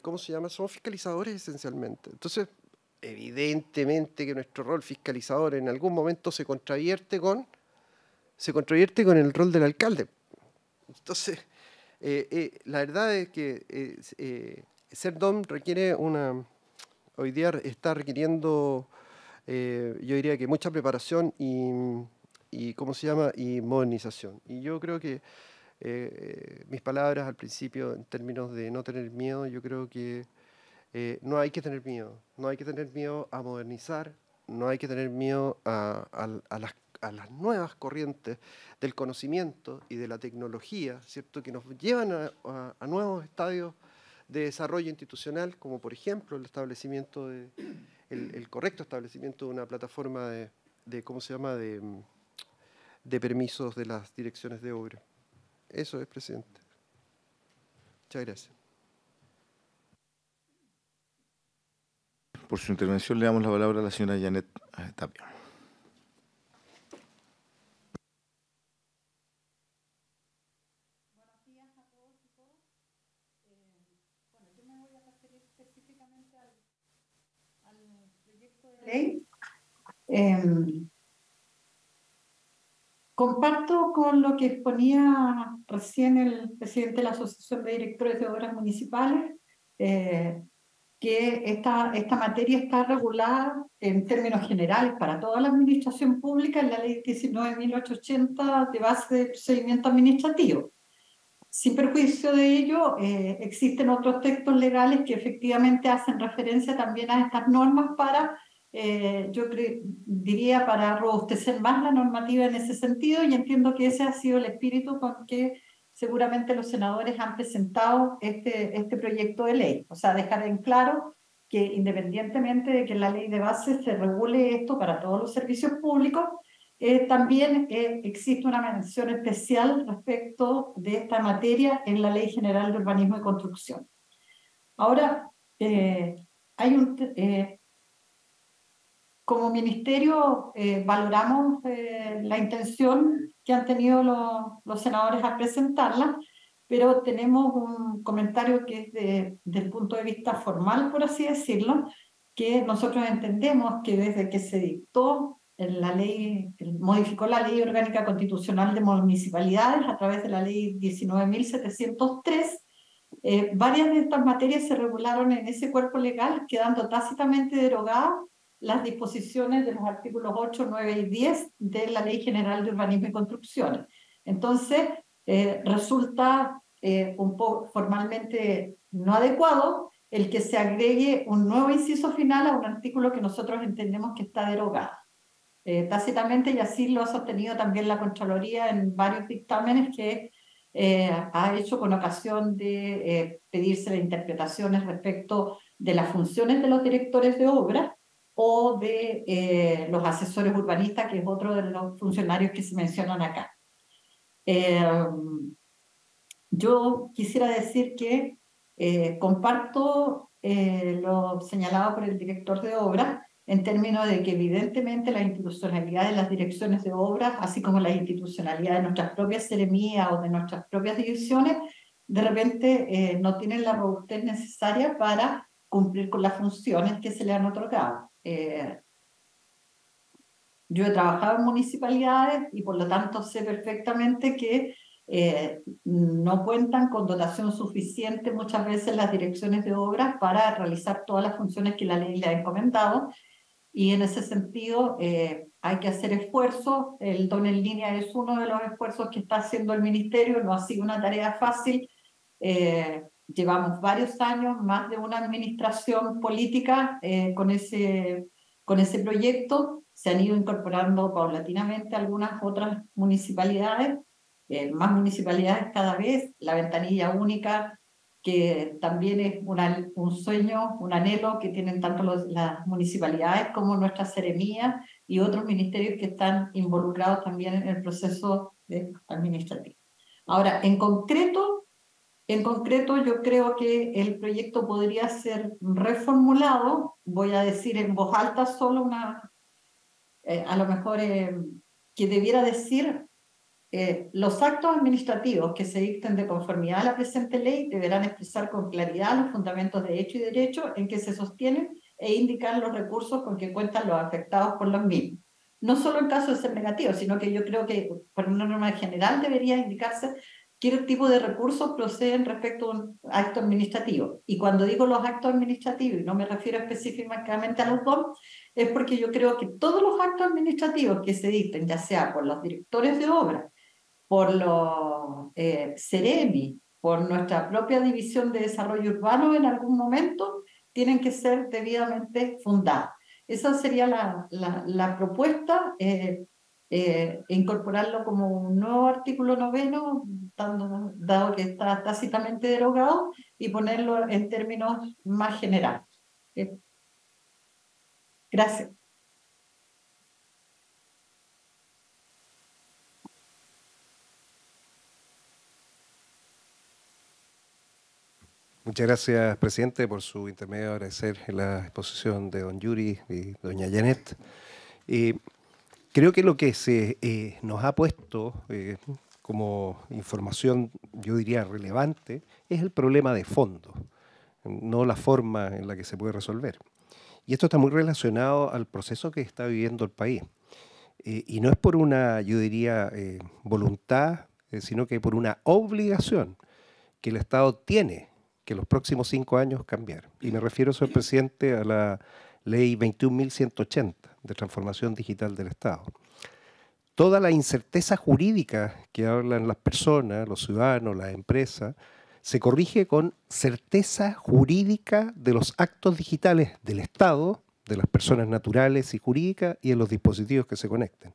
Speaker 3: ¿cómo se llama?, somos fiscalizadores esencialmente. Entonces, evidentemente que nuestro rol fiscalizador en algún momento se contravierte con el rol del alcalde. Entonces, la verdad es que ser DOM requiere hoy día está requiriendo, yo diría que mucha preparación y ¿cómo se llama?, y modernización. Y yo creo que mis palabras al principio, en términos de no tener miedo, yo creo que no hay que tener miedo. No hay que tener miedo a modernizar, no hay que tener miedo a las nuevas corrientes del conocimiento y de la tecnología, ¿cierto?, que nos llevan a nuevos estadios de desarrollo institucional, como por ejemplo el establecimiento el correcto establecimiento de una plataforma de ¿cómo se llama?, de permisos de las direcciones de obra. Eso es, presidente. Muchas gracias.
Speaker 1: Por su intervención le damos la palabra a la señora Janet Tapia.
Speaker 6: Buenos días a todos y todas. Bueno, yo me voy a referir específicamente al proyecto de ley. Comparto con lo que exponía recién el presidente de la Asociación de Directores de Obras Municipales, que esta materia está regulada en términos generales para toda la administración pública en la ley 19.880 de base de procedimiento administrativo. Sin perjuicio de ello, existen otros textos legales que efectivamente hacen referencia también a estas normas para, diría, para robustecer más la normativa en ese sentido, y entiendo que ese ha sido el espíritu con que seguramente los senadores han presentado este proyecto de ley. O sea, dejar en claro que independientemente de que en la ley de base se regule esto para todos los servicios públicos, también existe una mención especial respecto de esta materia en la Ley General de Urbanismo y Construcción. Ahora, como ministerio valoramos la intención que han tenido los senadores al presentarla, pero tenemos un comentario que es desde el punto de vista formal, por así decirlo, que nosotros entendemos que desde que se dictó la ley, modificó la Ley Orgánica Constitucional de Municipalidades a través de la Ley 19.703, varias de estas materias se regularon en ese cuerpo legal, quedando tácitamente derogadas las disposiciones de los artículos 8, 9 y 10 de la Ley General de Urbanismo y Construcción. Entonces, resulta un poco formalmente no adecuado el que se agregue un nuevo inciso final a un artículo que nosotros entendemos que está derogado. Tácitamente, y así lo ha sostenido también la Contraloría en varios dictámenes que ha hecho con ocasión de pedirse interpretaciones respecto de las funciones de los directores de obra o de los asesores urbanistas, que es otro de los funcionarios que se mencionan acá. Yo quisiera decir que comparto lo señalado por el director de obra en términos de que evidentemente la institucionalidad de las direcciones de obras, así como la institucionalidad de nuestras propias seremías o de nuestras propias divisiones, de repente no tienen la robustez necesaria para cumplir con las funciones que se le han otorgado. Yo he trabajado en municipalidades y por lo tanto sé perfectamente que no cuentan con dotación suficiente muchas veces las direcciones de obras para realizar todas las funciones que la ley le ha encomendado, y en ese sentido hay que hacer esfuerzos. El DON en línea es uno de los esfuerzos que está haciendo el ministerio, no ha sido una tarea fácil. Llevamos varios años, más de una administración política con ese proyecto. Se han ido incorporando paulatinamente algunas otras municipalidades, más municipalidades cada vez, la ventanilla única, que también es un sueño, un anhelo que tienen tanto las municipalidades como nuestras seremías y otros ministerios que están involucrados también en el proceso administrativo. Ahora, en concreto yo creo que el proyecto podría ser reformulado, voy a decir en voz alta solo a lo mejor que debiera decir los actos administrativos que se dicten de conformidad a la presente ley deberán expresar con claridad los fundamentos de hecho y derecho en que se sostienen e indicar los recursos con que cuentan los afectados por los mismos. No solo en caso de ser negativo, sino que yo creo que por una norma general debería indicarse qué tipo de recursos proceden respecto a un acto administrativo. Y cuando digo los actos administrativos, y no me refiero específicamente a los dos, es porque yo creo que todos los actos administrativos que se dicten, ya sea por los directores de obra, por los CEREMI, por nuestra propia División de Desarrollo Urbano en algún momento, tienen que ser debidamente fundados. Esa sería la propuesta, incorporarlo como un nuevo artículo 9, dado que está tácitamente derogado, y ponerlo en términos más generales. Gracias.
Speaker 4: Muchas gracias, presidente, por su intermedio. Agradecer la exposición de don Yuri y doña Janet. Creo que lo que se nos ha puesto como información, yo diría, relevante, es el problema de fondo, no la forma en la que se puede resolver. Y esto está muy relacionado al proceso que está viviendo el país. Y no es por una, yo diría, voluntad, sino que por una obligación que el Estado tiene que los próximos 5 años cambiar. Y me refiero, señor presidente, a la ley 21.180 de transformación digital del Estado. Toda la incerteza jurídica que hablan las personas, los ciudadanos, las empresas, se corrige con certeza jurídica de los actos digitales del Estado, de las personas naturales y jurídicas y de los dispositivos que se conecten.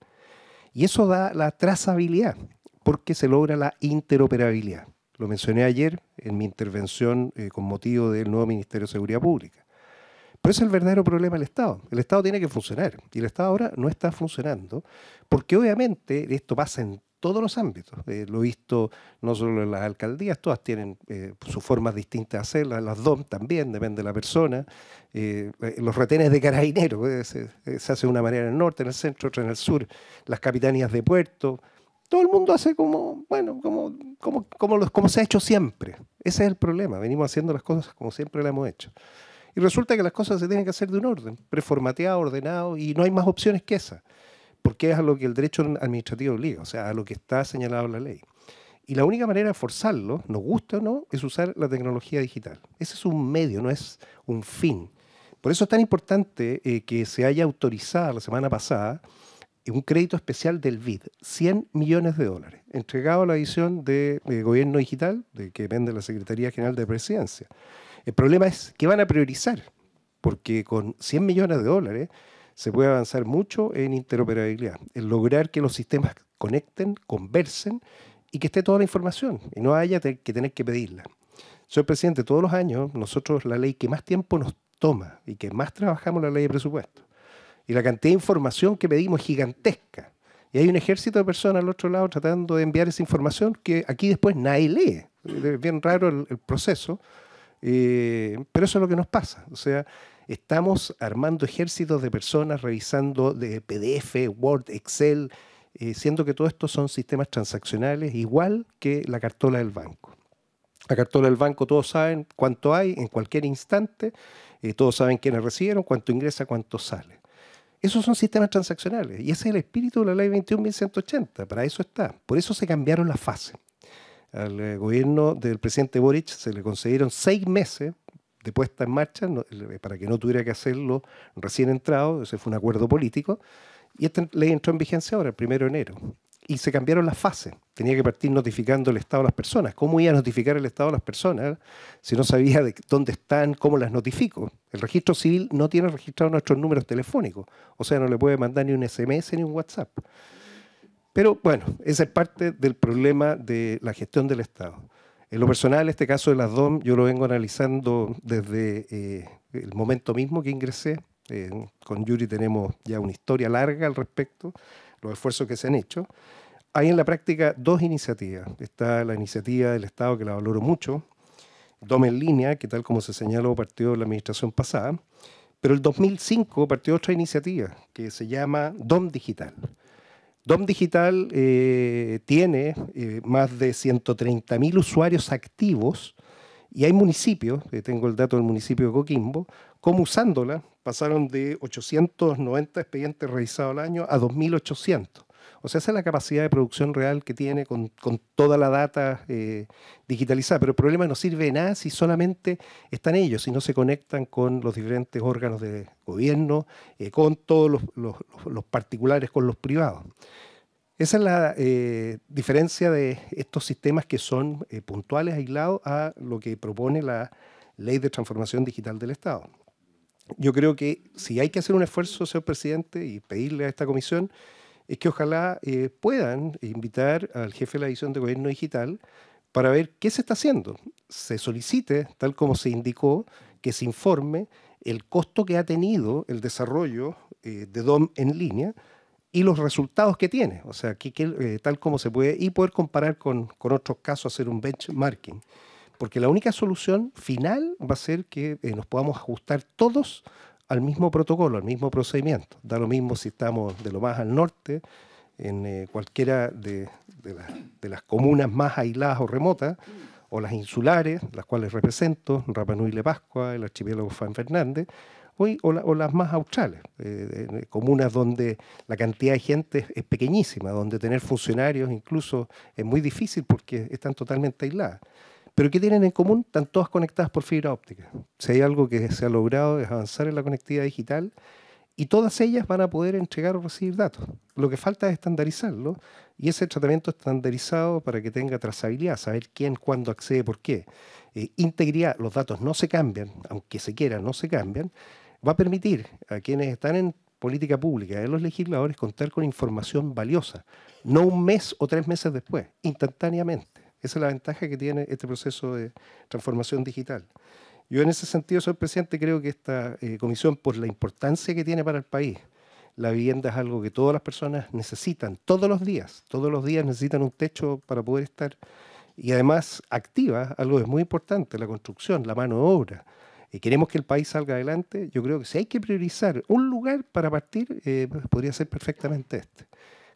Speaker 4: Y eso da la trazabilidad, porque se logra la interoperabilidad. Lo mencioné ayer en mi intervención con motivo del nuevo Ministerio de Seguridad Pública. Pero ese es el verdadero problema del Estado. El Estado tiene que funcionar y el Estado ahora no está funcionando porque obviamente esto pasa en todos los ámbitos. Lo he visto no solo en las alcaldías, todas tienen sus formas distintas de hacerlas, las DOM también, depende de la persona. Los retenes de carabineros, se hace de una manera en el norte, en el centro, otra en el sur, las capitanías de puerto. Todo el mundo hace como se ha hecho siempre. Ese es el problema. Venimos haciendo las cosas como siempre las hemos hecho. Y resulta que las cosas se tienen que hacer de un orden, preformateado, ordenado, y no hay más opciones que esa, porque es a lo que el derecho administrativo obliga, o sea, a lo que está señalado en la ley. Y la única manera de forzarlo, nos gusta o no, es usar la tecnología digital. Ese es un medio, no es un fin. Por eso es tan importante que se haya autorizado la semana pasada un crédito especial del BID, $100 millones, entregado a la división de Gobierno Digital, que depende de la Secretaría General de Presidencia. El problema es que van a priorizar, porque con $100 millones se puede avanzar mucho en interoperabilidad, en lograr que los sistemas conecten, conversen y que esté toda la información y no haya que tener que pedirla. Señor presidente, todos los años nosotros la ley que más tiempo nos toma y que más trabajamos es la ley de presupuesto. Y la cantidad de información que pedimos es gigantesca. Y hay un ejército de personas al otro lado tratando de enviar esa información que aquí después nadie lee. Es bien raro el proceso, pero eso es lo que nos pasa. O sea, estamos armando ejércitos de personas revisando de PDF, Word, Excel, siendo que todo esto son sistemas transaccionales igual que la cartola del banco. La cartola del banco todos saben cuánto hay en cualquier instante, todos saben quiénes recibieron, cuánto ingresa, cuánto sale. Esos son sistemas transaccionales y ese es el espíritu de la ley 21.180, para eso está. Por eso se cambiaron las fases. Al gobierno del presidente Boric se le concedieron 6 meses de puesta en marcha para que no tuviera que hacerlo recién entrado, ese fue un acuerdo político, y esta ley entró en vigencia ahora, el 1 de enero. Y se cambiaron las fases. Tenía que partir notificando el estado a las personas. ¿Cómo iba a notificar el estado a las personas si no sabía de dónde están, cómo las notifico? El registro civil no tiene registrados nuestros números telefónicos. O sea, no le puede mandar ni un SMS ni un WhatsApp. Pero bueno, esa es parte del problema de la gestión del Estado. En lo personal, este caso de las DOM, yo lo vengo analizando desde el momento mismo que ingresé. Con Yuri tenemos ya una historia larga al respecto, los esfuerzos que se han hecho. hay en la práctica dos iniciativas. Está la iniciativa del Estado, que la valoro mucho, DOM en línea, que tal como se señaló partió la administración pasada, pero el 2005 partió otra iniciativa que se llama DOM Digital. DOM Digital tiene más de 130.000 usuarios activos y hay municipios, tengo el dato del municipio de Coquimbo, como usándola pasaron de 890 expedientes revisados al año a 2.800. O sea, esa es la capacidad de producción real que tiene con toda la data digitalizada. Pero el problema no sirve de nada si solamente están ellos, si no se conectan con los diferentes órganos de gobierno, con todos los particulares, con los privados. Esa es la diferencia de estos sistemas que son puntuales, aislados, a lo que propone la Ley de Transformación Digital del Estado. Yo creo que si hay que hacer un esfuerzo, señor presidente, y pedirle a esta comisión, es que ojalá puedan invitar al jefe de la División de Gobierno Digital para ver qué se está haciendo. Se solicite, tal como se indicó, que se informe el costo que ha tenido el desarrollo de DOM en línea y los resultados que tiene. O sea, tal como se puede, y poder comparar con otros casos, hacer un benchmarking. Porque la única solución final va a ser que nos podamos ajustar todos al mismo protocolo, al mismo procedimiento. Da lo mismo si estamos de lo más al norte, en cualquiera de las comunas más aisladas o remotas, o las insulares, las cuales represento, Rapa Nui Le Pascua, el archipiélago Juan Fernández, o las más australes, comunas donde la cantidad de gente es pequeñísima, donde tener funcionarios incluso es muy difícil porque están totalmente aisladas. ¿Pero qué tienen en común? Están todas conectadas por fibra óptica. Si hay algo que se ha logrado es avanzar en la conectividad digital y todas ellas van a poder entregar o recibir datos. Lo que falta es estandarizarlo y ese tratamiento estandarizado para que tenga trazabilidad, saber quién, cuándo accede, por qué. Integridad, los datos no se cambian, aunque se quieran, no se cambian, va a permitir a quienes están en política pública, a los legisladores, contar con información valiosa, no un mes o 3 meses después, instantáneamente. Esa es la ventaja que tiene este proceso de transformación digital. Yo en ese sentido, señor presidente, creo que esta comisión, por la importancia que tiene para el país, la vivienda es algo que todas las personas necesitan todos los días necesitan un techo para poder estar, y además activa, algo que es muy importante, la construcción, la mano de obra. Y queremos que el país salga adelante. Yo creo que si hay que priorizar un lugar para partir, podría ser perfectamente este.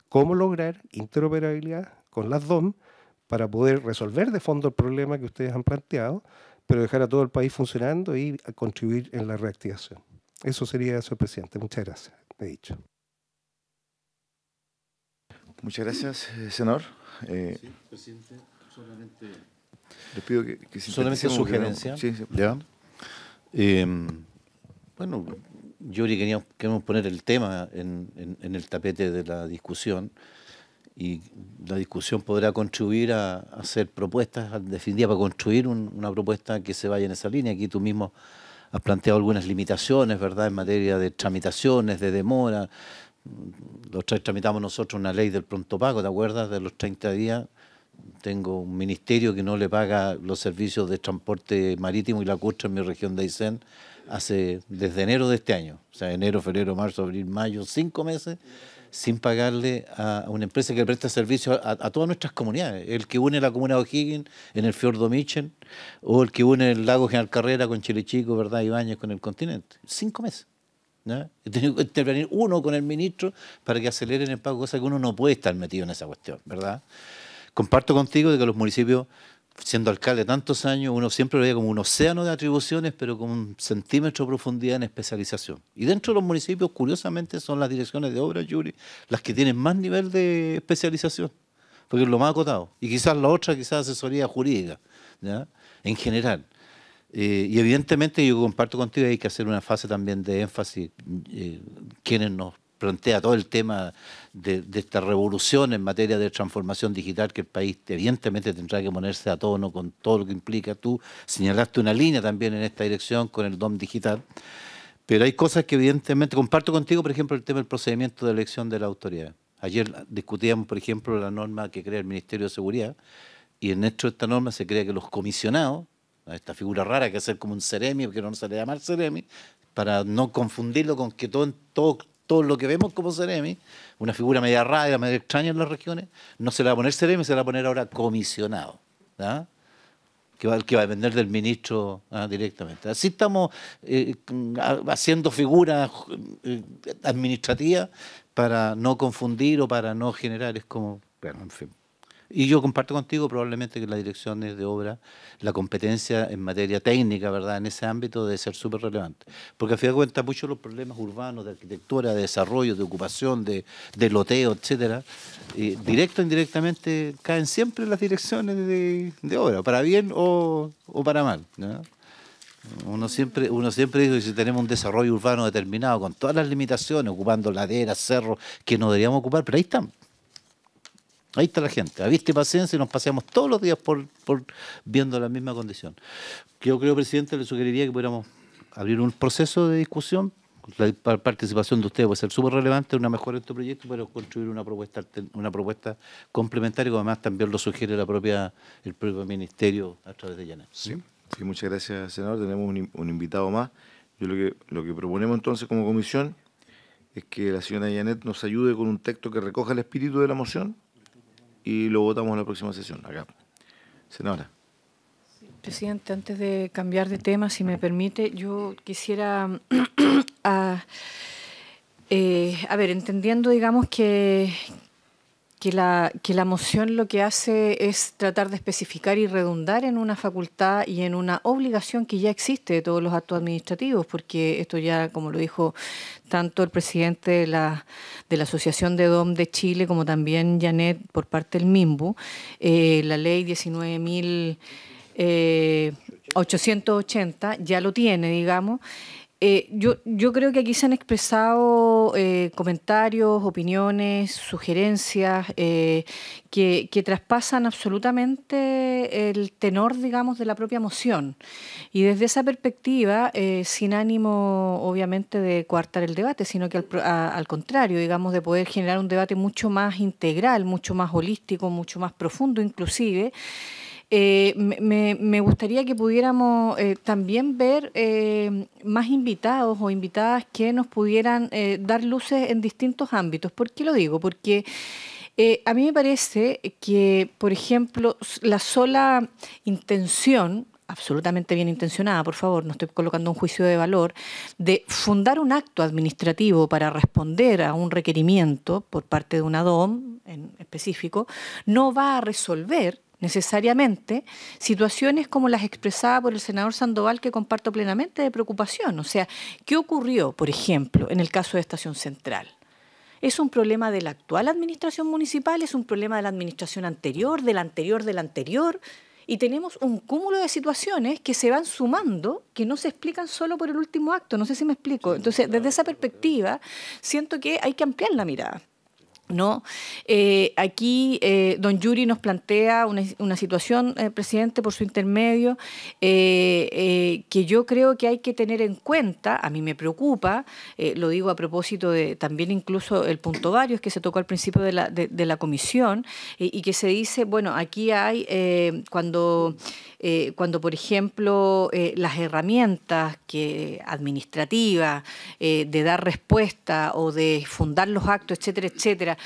Speaker 4: ¿Cómo lograr interoperabilidad con las DOM para poder resolver de fondo el problema que ustedes han planteado, pero dejar a todo el país funcionando y contribuir en la reactivación? Eso sería, señor presidente. Muchas gracias. He dicho.
Speaker 1: Muchas gracias, senador.
Speaker 2: Sí, presidente, solamente...
Speaker 1: Les pido que
Speaker 2: solamente sugerencia.
Speaker 1: Sí.
Speaker 2: ¿Ya? Bueno, yo queremos poner el tema en el tapete de la discusión, y la discusión podrá contribuir a hacer propuestas, en definitiva, para construir una propuesta que se vaya en esa línea. Aquí tú mismo has planteado algunas limitaciones, ¿verdad?, en materia de tramitaciones, de demora. Los tres tramitamos nosotros una ley del pronto pago, ¿te acuerdas? De los 30 días. Tengo un ministerio que no le paga los servicios de transporte marítimo y lacustre en mi región de Aysén desde enero de este año. O sea, enero, febrero, marzo, abril, mayo, 5 meses sin pagarle a una empresa que presta servicio a todas nuestras comunidades. El que une la comuna de O'Higgins en el Fiordo Michen, o el que une el lago General Carrera con Chile Chico, ¿verdad?, Ibáñez con el continente. 5 meses. ¿No? He tenido que intervenir uno con el ministro para que aceleren el pago, cosa que uno no puede estar metido en esa cuestión, ¿verdad? Comparto contigo de que los municipios, siendo alcalde tantos años, uno siempre lo veía como un océano de atribuciones, pero con un centímetro de profundidad en especialización. Y dentro de los municipios, curiosamente, son las direcciones de obras, Yuri, las que tienen más nivel de especialización, porque es lo más acotado. Y quizás la otra, quizás asesoría jurídica, ¿ya?, en general. Y evidentemente yo comparto contigo, hay que hacer una fase también de énfasis, quienes nos plantea todo el tema de esta revolución en materia de transformación digital, que el país evidentemente tendrá que ponerse a tono con todo lo que implica. Tú señalaste una línea también en esta dirección con el DOM digital, pero hay cosas que evidentemente comparto contigo, por ejemplo, el tema del procedimiento de elección de la autoridad. Ayer discutíamos, por ejemplo, la norma que crea el Ministerio de Seguridad, y dentro de esta norma se crea que los comisionados, esta figura rara que es ser como un Ceremi, porque no se le llama Ceremi, para no confundirlo con que todo todo lo que vemos como Ceremi, una figura media rara, media extraña en las regiones, no se le va a poner Ceremi, se le va a poner ahora comisionado, ¿ah? Que va a depender del ministro directamente. Así estamos haciendo figuras administrativas para no confundir o para no generar, es como, bueno, en fin. Y yo comparto contigo probablemente que las direcciones de obra, la competencia en materia técnica, ¿verdad?, en ese ámbito debe ser súper relevante. Porque a fin de cuentas muchos de los problemas urbanos de arquitectura, de desarrollo, de ocupación, de loteo, etcétera, directo o indirectamente caen siempre en las direcciones de obra, para bien o para mal, ¿no? Uno siempre dice que si tenemos un desarrollo urbano determinado, con todas las limitaciones, ocupando laderas, cerros, que no deberíamos ocupar, pero ahí están. Ahí está la gente, a vista y paciencia, y nos paseamos todos los días por viendo la misma condición. Yo creo, presidente, le sugeriría que pudiéramos abrir un proceso de discusión. La participación de ustedes puede ser súper relevante, una mejora en este proyecto, pero construir una propuesta complementaria, como además también lo sugiere el propio ministerio a través de Janet.
Speaker 1: Sí, muchas gracias, senador. Tenemos un invitado más. Yo lo que proponemos entonces como comisión es que la señora Janet nos ayude con un texto que recoja el espíritu de la moción y lo votamos en la próxima sesión, acá. Senadora.
Speaker 5: Presidente, antes de cambiar de tema, si me permite, yo quisiera, a ver, entendiendo, digamos, que la moción lo que hace es tratar de especificar y redundar en una facultad y en una obligación que ya existe de todos los actos administrativos, porque esto ya, como lo dijo tanto el presidente de la Asociación de DOM de Chile como también Janet por parte del MIMBU, la ley 19.880 ya lo tiene, digamos. Yo creo que aquí se han expresado comentarios, opiniones, sugerencias que traspasan absolutamente el tenor, digamos, de la propia moción. Y desde esa perspectiva, sin ánimo, obviamente, de coartar el debate, sino que al contrario, digamos, de poder generar un debate mucho más integral, mucho más holístico, mucho más profundo, inclusive, me gustaría que pudiéramos también ver más invitados o invitadas que nos pudieran dar luces en distintos ámbitos. ¿Por qué lo digo? Porque a mí me parece que, por ejemplo, la sola intención, absolutamente bien intencionada, por favor, no estoy colocando un juicio de valor, de fundar un acto administrativo para responder a un requerimiento por parte de una DOM en específico, no va a resolver necesariamente situaciones como las expresadas por el senador Sandoval, que comparto plenamente de preocupación. O sea, ¿qué ocurrió, por ejemplo, en el caso de Estación Central? ¿Es un problema de la actual administración municipal? ¿Es un problema de la administración anterior, de la anterior, de la anterior? Y tenemos un cúmulo de situaciones que se van sumando, que no se explican solo por el último acto. No sé si me explico. Entonces, desde esa perspectiva, siento que hay que ampliar la mirada, ¿no? Aquí don Yuri nos plantea una situación, presidente, por su intermedio, que yo creo que hay que tener en cuenta. A mí me preocupa, lo digo a propósito de también incluso el punto varios que se tocó al principio de la comisión, y que se dice, bueno, aquí hay, cuando por ejemplo las herramientas administrativas de dar respuesta o de fundar los actos, etcétera, etcétera,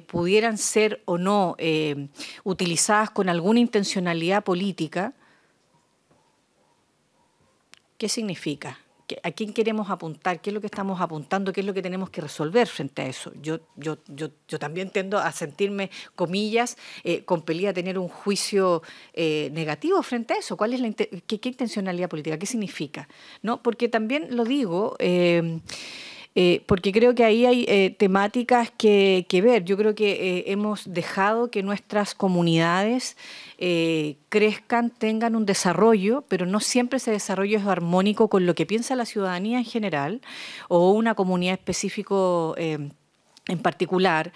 Speaker 5: pudieran ser o no utilizadas con alguna intencionalidad política. ¿Qué significa? ¿A quién queremos apuntar? ¿Qué es lo que estamos apuntando? ¿Qué es lo que tenemos que resolver frente a eso? Yo también tiendo a sentirme, comillas, compelida a tener un juicio negativo frente a eso. ¿Cuál es qué intencionalidad política? ¿Qué significa? ¿No? Porque también lo digo, porque creo que ahí hay temáticas que ver. Yo creo que hemos dejado que nuestras comunidades crezcan, tengan un desarrollo, pero no siempre ese desarrollo es armónico con lo que piensa la ciudadanía en general o una comunidad específica en particular,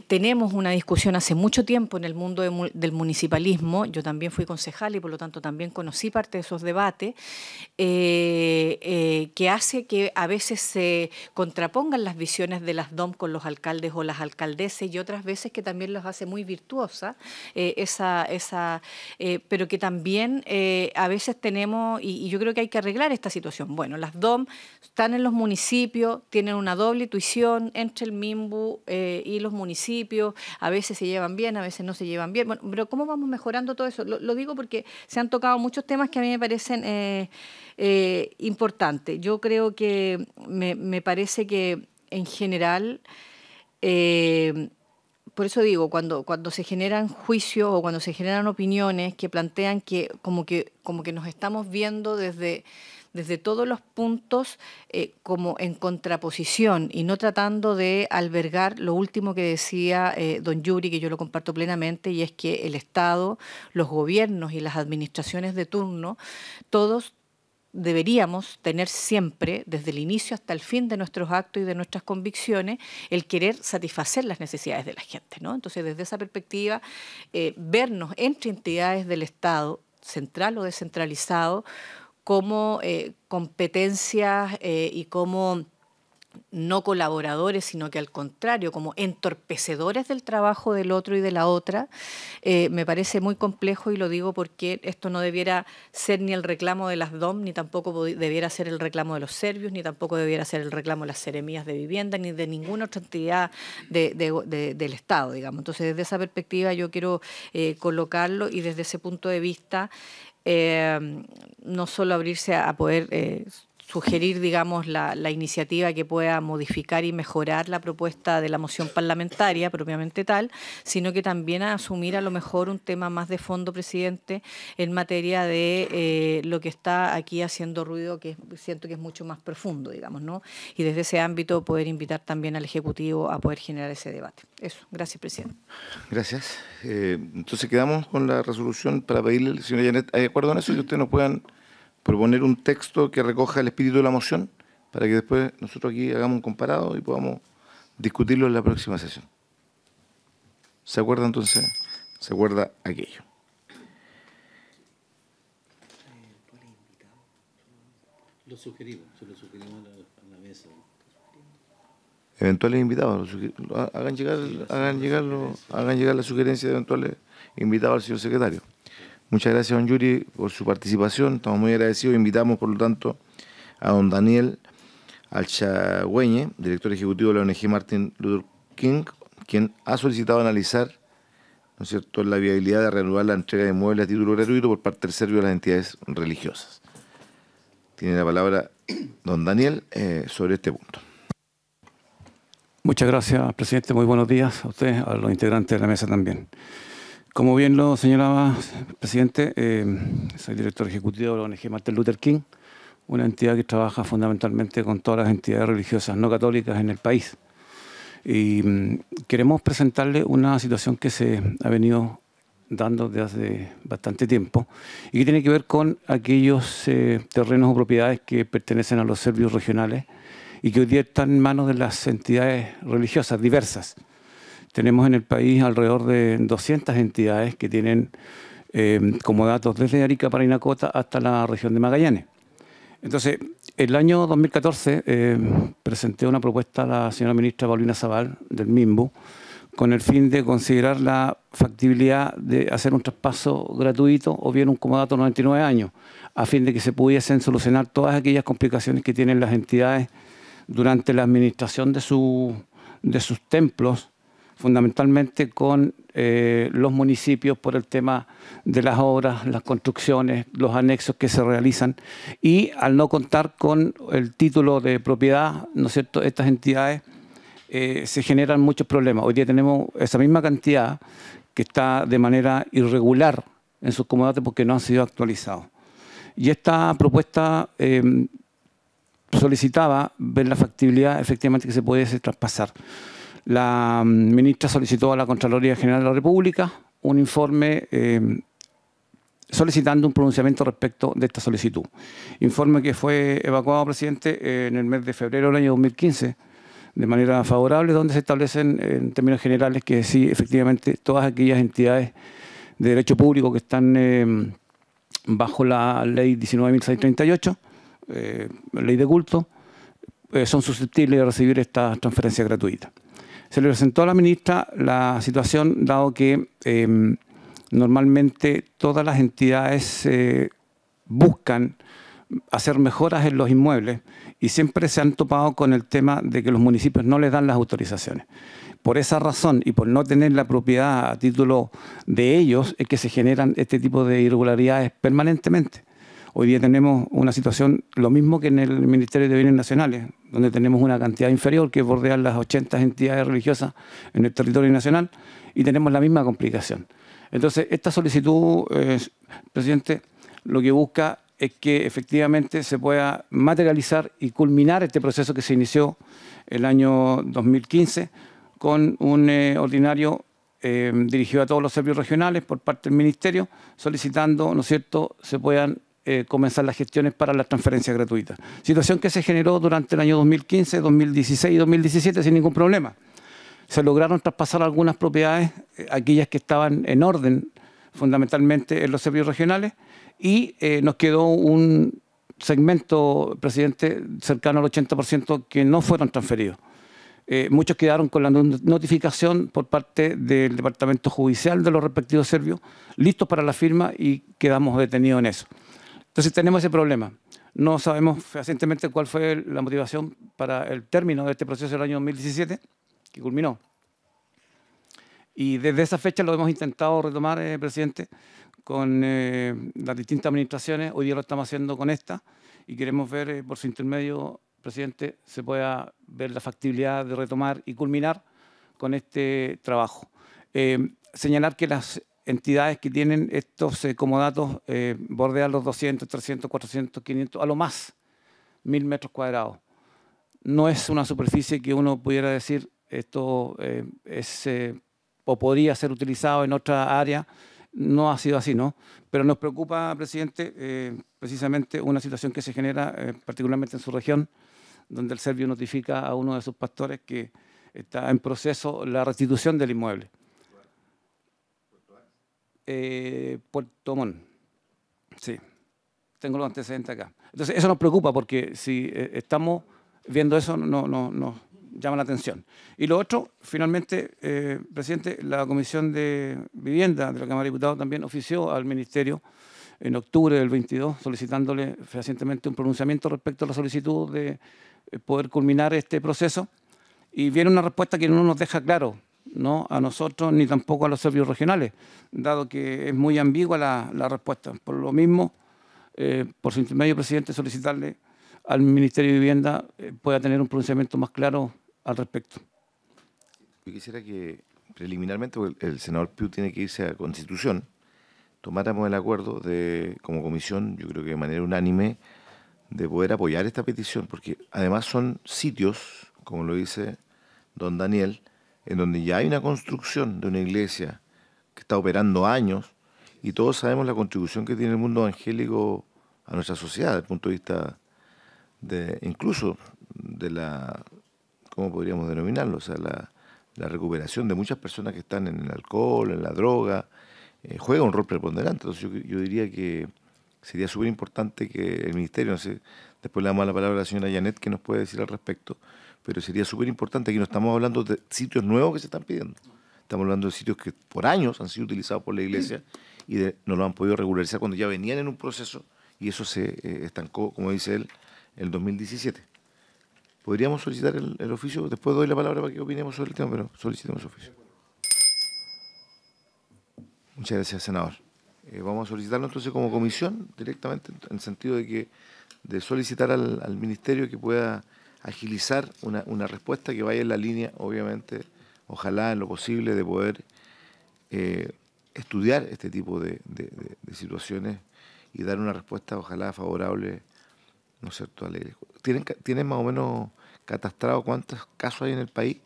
Speaker 5: tenemos una discusión hace mucho tiempo en el mundo del municipalismo. Yo también fui concejal y por lo tanto también conocí parte de esos debates, que hace que a veces se contrapongan las visiones de las DOM con los alcaldes o las alcaldesas, y otras veces que también los hace muy virtuosa, pero que también a veces tenemos, y yo creo que hay que arreglar esta situación. Bueno, las DOM están en los municipios, tienen una doble tuición entre el MIMBU y los municipios, a veces se llevan bien, a veces no se llevan bien. Bueno, pero ¿cómo vamos mejorando todo eso? Lo digo porque se han tocado muchos temas que a mí me parecen importantes. Yo creo que me parece que en general, por eso digo, cuando se generan juicios o cuando se generan opiniones que plantean que como que nos estamos viendo desde todos los puntos como en contraposición y no tratando de albergar lo último que decía don Yuri, que yo lo comparto plenamente, y es que el Estado, los gobiernos y las administraciones de turno, todos deberíamos tener siempre, desde el inicio hasta el fin de nuestros actos y de nuestras convicciones, el querer satisfacer las necesidades de la gente, ¿no? Entonces, desde esa perspectiva, vernos entre entidades del Estado, central o descentralizado, como competencias y como no colaboradores, sino que al contrario, como entorpecedores del trabajo del otro y de la otra, me parece muy complejo, y lo digo porque esto no debiera ser ni el reclamo de las DOM, ni tampoco debiera ser el reclamo de los servios, ni tampoco debiera ser el reclamo de las seremías de vivienda, ni de ninguna otra entidad del Estado, digamos. Entonces, desde esa perspectiva yo quiero colocarlo, y desde ese punto de vista no solo abrirse a poder sugerir, digamos, la iniciativa que pueda modificar y mejorar la propuesta de la moción parlamentaria propiamente tal, sino que también a asumir a lo mejor un tema más de fondo, presidente, en materia de lo que está aquí haciendo ruido, que siento que es mucho más profundo, digamos, ¿no? Y desde ese ámbito poder invitar también al Ejecutivo a poder generar ese debate. Eso. Gracias, presidente.
Speaker 1: Gracias. Entonces quedamos con la resolución para pedirle, señora Janet, ¿hay acuerdo en eso? Que ustedes nos puedan proponer un texto que recoja el espíritu de la moción para que después nosotros aquí hagamos un comparado y podamos discutirlo en la próxima sesión. ¿Se acuerda entonces? ¿Se acuerda aquello?
Speaker 2: Lo sugerimos, se lo sugerimos a la mesa.
Speaker 1: Eventuales invitados, hagan llegar la sugerencia de eventuales invitados al señor secretario. Muchas gracias, don Yuri, por su participación. Estamos muy agradecidos. Invitamos, por lo tanto, a don Daniel Alchagüeñe, director ejecutivo de la ONG Martin Luther King, quien ha solicitado analizar, ¿no es cierto?, la viabilidad de reanudar la entrega de inmuebles a título gratuito por parte del servicio de las entidades religiosas. Tiene la palabra don Daniel sobre este punto.
Speaker 7: Muchas gracias, presidente. Muy buenos días a usted, a los integrantes de la mesa también. Como bien lo señalaba, presidente, soy director ejecutivo de la ONG Martin Luther King, una entidad que trabaja fundamentalmente con todas las entidades religiosas no católicas en el país. Y queremos presentarle una situación que se ha venido dando desde hace bastante tiempo y que tiene que ver con aquellos terrenos o propiedades que pertenecen a los servicios regionales y que hoy día están en manos de las entidades religiosas diversas. Tenemos en el país alrededor de 200 entidades que tienen como datos desde Arica, Parinacota hasta la región de Magallanes. Entonces, el año 2014 presenté una propuesta a la señora ministra Paulina Zabal del MIMBU con el fin de considerar la factibilidad de hacer un traspaso gratuito o bien un comodato 99 años, a fin de que se pudiesen solucionar todas aquellas complicaciones que tienen las entidades durante la administración de sus templos, fundamentalmente con los municipios por el tema de las obras, las construcciones, los anexos que se realizan, y al no contar con el título de propiedad, ¿no es cierto?, estas entidades se generan muchos problemas. Hoy día tenemos esa misma cantidad que está de manera irregular en sus comodatos porque no han sido actualizados. Y esta propuesta solicitaba ver la factibilidad efectivamente que se pudiese traspasar. La ministra solicitó a la Contraloría General de la República un informe solicitando un pronunciamiento respecto de esta solicitud. Informe que fue evacuado, presidente, en el mes de febrero del año 2015 de manera favorable, donde se establecen en términos generales que sí, efectivamente, todas aquellas entidades de derecho público que están bajo la ley 19.638, ley de culto, son susceptibles de recibir esta transferencia gratuita. Se le presentó a la ministra la situación, dado que normalmente todas las entidades buscan hacer mejoras en los inmuebles y siempre se han topado con el tema de que los municipios no les dan las autorizaciones. Por esa razón y por no tener la propiedad a título de ellos es que se generan este tipo de irregularidades permanentemente. Hoy día tenemos una situación, lo mismo que en el Ministerio de Bienes Nacionales, donde tenemos una cantidad inferior que bordea las 80 entidades religiosas en el territorio nacional y tenemos la misma complicación. Entonces, esta solicitud, presidente, lo que busca es que efectivamente se pueda materializar y culminar este proceso que se inició el año 2015 con un ordinario dirigido a todos los servicios regionales por parte del Ministerio, solicitando, ¿no es cierto?, se puedan comenzar las gestiones para las transferencias gratuitas. Situación que se generó durante el año 2015, 2016 y 2017 sin ningún problema. Se lograron traspasar algunas propiedades, aquellas que estaban en orden fundamentalmente en los servicios regionales, y nos quedó un segmento, presidente, cercano al 80% que no fueron transferidos. Muchos quedaron con la notificación por parte del Departamento Judicial de los respectivos servicios, listos para la firma, y quedamos detenidos en eso. Entonces tenemos ese problema. No sabemos fehacientemente cuál fue la motivación para el término de este proceso del año 2017, que culminó. Y desde esa fecha lo hemos intentado retomar, presidente, con las distintas administraciones. Hoy día lo estamos haciendo con esta y queremos ver por su intermedio, presidente, se pueda ver la factibilidad de retomar y culminar con este trabajo. Señalar que las entidades que tienen estos comodatos bordean los 200, 300, 400, 500, a lo más 1000 metros cuadrados. No es una superficie que uno pudiera decir esto es o podría ser utilizado en otra área. No ha sido así, ¿no? Pero nos preocupa, presidente, precisamente una situación que se genera particularmente en su región, donde el servio notifica a uno de sus pastores que está en proceso la restitución del inmueble. Puerto Montt, sí, tengo los antecedentes acá. Entonces, eso nos preocupa porque si estamos viendo eso, nos llama la atención. Y lo otro, finalmente, presidente, la Comisión de Vivienda de la Cámara de Diputados también ofició al Ministerio en octubre del 22, solicitándole fehacientemente un pronunciamiento respecto a la solicitud de poder culminar este proceso. Y viene una respuesta que no nos deja claro, no a nosotros ni tampoco a los servicios regionales, dado que es muy ambigua la respuesta. Por lo mismo, por su intermedio, presidente, solicitarle al Ministerio de Vivienda pueda tener un pronunciamiento más claro al respecto.
Speaker 1: Yo quisiera que preliminarmente, porque el senador Piu tiene que irse a Constitución, tomáramos el acuerdo de, como comisión, yo creo que de manera unánime, de poder apoyar esta petición, porque además son sitios, como lo dice don Daniel, en donde ya hay una construcción de una iglesia que está operando años, y todos sabemos la contribución que tiene el mundo evangélico a nuestra sociedad, desde el punto de vista de, incluso de la, ¿cómo podríamos denominarlo? O sea, la recuperación de muchas personas que están en el alcohol, en la droga, juega un rol preponderante. Entonces yo diría que sería súper importante que el Ministerio, no sé, después le damos la palabra a la señora Janet que nos puede decir al respecto, pero sería súper importante. Aquí no estamos hablando de sitios nuevos que se están pidiendo, estamos hablando de sitios que por años han sido utilizados por la iglesia y no lo han podido regularizar cuando ya venían en un proceso, y eso se estancó, como dice él, en el 2017. Podríamos solicitar el oficio, después doy la palabra para que opinemos sobre el tema, pero solicitemos el oficio. Muchas gracias, senador. Vamos a solicitarlo entonces como comisión directamente, en el sentido de solicitar al Ministerio que pueda agilizar una respuesta que vaya en la línea, obviamente, ojalá en lo posible, de poder estudiar este tipo de situaciones y dar una respuesta, ojalá favorable, ¿no es cierto?, a la iglesia. ¿Tienen más o menos catastrado cuántos casos hay en el país?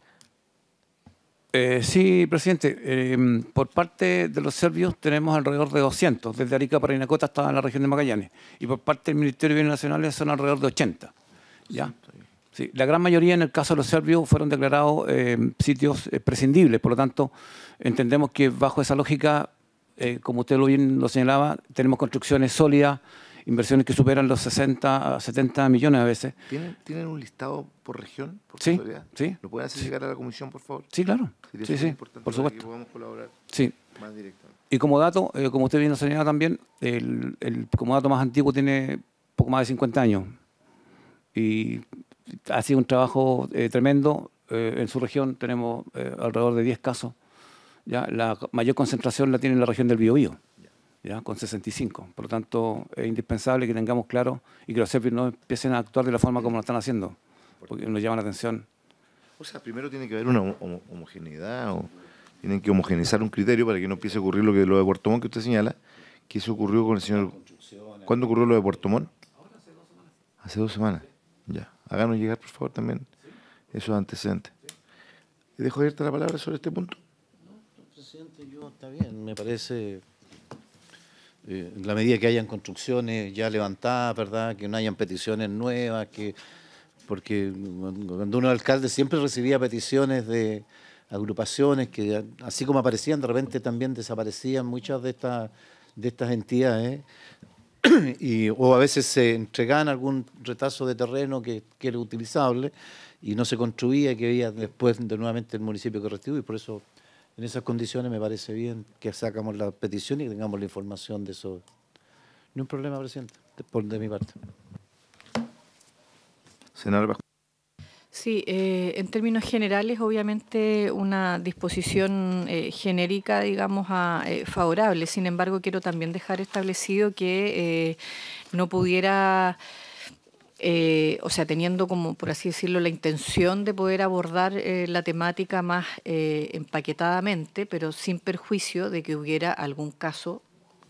Speaker 7: Sí, presidente. Por parte de los serbios tenemos alrededor de 200, desde Arica para Parinacota hasta la región de Magallanes. Y por parte del Ministerio de Bienes Nacionales son alrededor de 80. ¿Ya? Sí, la gran mayoría en el caso de los serbios fueron declarados sitios prescindibles, por lo tanto entendemos que bajo esa lógica, como usted bien lo señalaba, tenemos construcciones sólidas, inversiones que superan los 60 a 70 millones a veces.
Speaker 1: ¿Tienen un listado por región? Por
Speaker 7: Sí,
Speaker 1: casualidad?
Speaker 7: sí.
Speaker 1: ¿Lo pueden hacer llegar a la comisión, por favor?
Speaker 7: Sí, claro.
Speaker 1: Sería
Speaker 7: Sí,
Speaker 1: súper
Speaker 7: sí,
Speaker 1: importante
Speaker 7: por
Speaker 1: para
Speaker 7: supuesto.
Speaker 1: que podamos colaborar
Speaker 7: Sí.
Speaker 1: más directamente.
Speaker 7: Y como dato, como usted bien lo señalaba también, el comodato más antiguo tiene poco más de 50 años. Y ha sido un trabajo tremendo. En su región tenemos alrededor de 10 casos. ¿Ya? La mayor concentración la tiene en la región del Biobío, ¿ya? Con 65. Por lo tanto, es indispensable que tengamos claro y que los serbios no empiecen a actuar de la forma como lo están haciendo, porque nos llama la atención.
Speaker 1: O sea, primero tiene que haber una homogeneidad, o tienen que homogeneizar un criterio para que no empiece a ocurrir lo de Puerto Montt que usted señala, que eso ocurrió con el señor... ¿Cuándo ocurrió lo de Puerto Montt? Hace 2 semanas. Ya. Háganos llegar, por favor, también esos antecedentes. ¿Y dejo abierta la palabra sobre este punto?
Speaker 2: Presidente, está bien, me parece, en la medida que hayan construcciones ya levantadas, ¿verdad? Que no hayan peticiones nuevas, porque cuando uno es alcalde siempre recibía peticiones de agrupaciones que, así como aparecían, de repente también desaparecían muchas de estas entidades, o a veces se entregaban algún retazo de terreno que era utilizable y no se construía, y que había después nuevamente el municipio que restituir. Por eso, en esas condiciones me parece bien que sacamos la petición y que tengamos la información de eso. No hay un problema, presidente, de mi parte.
Speaker 1: Senador.
Speaker 5: Sí, en términos generales, obviamente una disposición genérica, digamos, favorable. Sin embargo, quiero también dejar establecido que no pudiera, o sea, teniendo como, por así decirlo, la intención de poder abordar la temática más empaquetadamente, pero sin perjuicio de que hubiera algún caso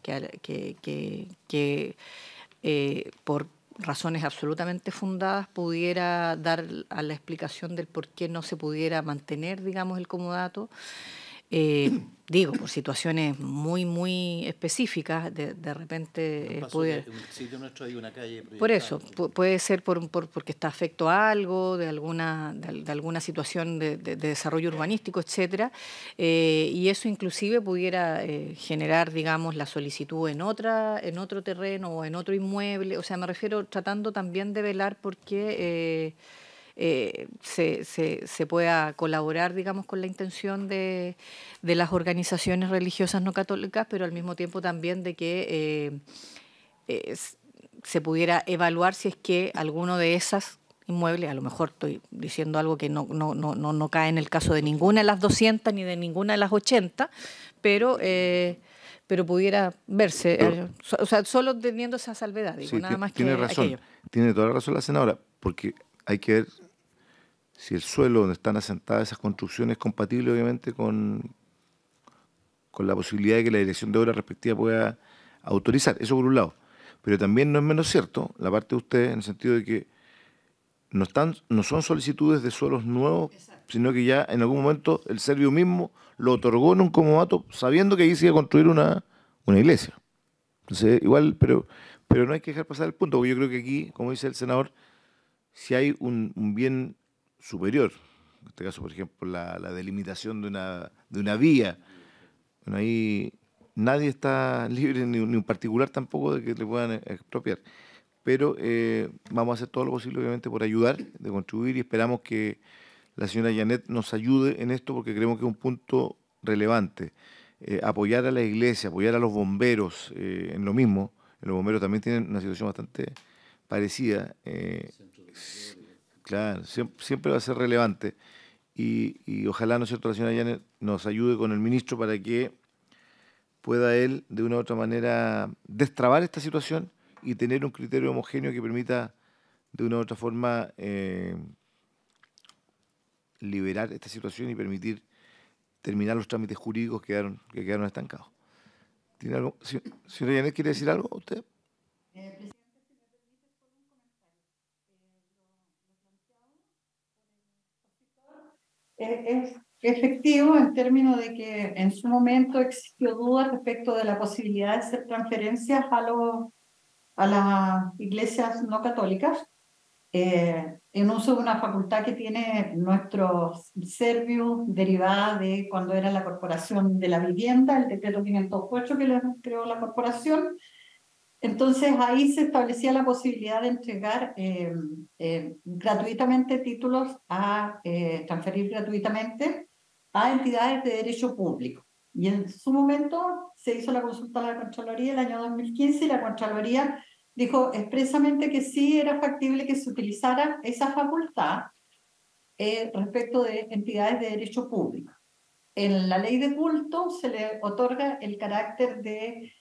Speaker 5: que por razones absolutamente fundadas pudiera dar a la explicación del por qué no se pudiera mantener, digamos, el comodato. Digo, por situaciones muy específicas, de repente pudiera...
Speaker 2: En un sitio nuestro hay una calle proyectada.
Speaker 5: Por eso, puede ser porque está afecto a algo, de alguna situación de desarrollo urbanístico, etcétera, y eso inclusive pudiera generar, digamos, la solicitud en otro terreno o en otro inmueble. O sea, me refiero tratando también de velar porque se pueda colaborar, digamos, con la intención de las organizaciones religiosas no católicas, pero al mismo tiempo también de que se pudiera evaluar si es que alguno de esas inmuebles, a lo mejor estoy diciendo algo que no cae en el caso de ninguna de las 200 ni de ninguna de las 80, pero pudiera verse, o sea, solo teniendo esa salvedad, digo,
Speaker 1: Sí,
Speaker 5: nada más
Speaker 1: tiene
Speaker 5: que
Speaker 1: razón,
Speaker 5: aquello.
Speaker 1: tiene toda la razón la senadora, porque hay que ver si el suelo donde están asentadas esas construcciones es compatible, obviamente, con la posibilidad de que la dirección de obra respectiva pueda autorizar. Eso por un lado. Pero también no es menos cierto la parte de ustedes en el sentido de que no son solicitudes de suelos nuevos, sino que ya en algún momento el serbio mismo lo otorgó en un comodato sabiendo que ahí se iba a construir una iglesia. Entonces, igual, pero no hay que dejar pasar el punto, porque yo creo que aquí, como dice el senador, si hay un bien superior, en este caso, por ejemplo, la delimitación de una vía, bueno, ahí nadie está libre, ni un particular tampoco, de que le puedan expropiar. Pero vamos a hacer todo lo posible, obviamente, por ayudar, de contribuir, y esperamos que la señora Janet nos ayude en esto, porque creemos que es un punto relevante. Apoyar a la iglesia, apoyar a los bomberos en lo mismo. Los bomberos también tienen una situación bastante parecida. Claro, siempre va a ser relevante. Y ojalá, ¿no es cierto?, la señora Janet nos ayude con el ministro para que pueda él, de una u otra manera, destrabar esta situación y tener un criterio homogéneo que permita, de una u otra forma, liberar esta situación y permitir terminar los trámites jurídicos que quedaron estancados. ¿Tiene algo? Señora Janet, ¿quiere decir algo usted?
Speaker 6: Presidente, es efectivo en términos de que en su momento existió duda respecto de la posibilidad de hacer transferencias a las iglesias no católicas. en uso de una facultad que tiene nuestro Servius, derivada de cuando era la Corporación de la Vivienda, el decreto 508 que le creó la corporación. Entonces ahí se establecía la posibilidad de entregar gratuitamente títulos, transferir gratuitamente a entidades de derecho público. Y en su momento se hizo la consulta a la Contraloría el año 2015 y la Contraloría dijo expresamente que sí era factible que se utilizara esa facultad respecto de entidades de derecho público. En la ley de culto se le otorga el carácter de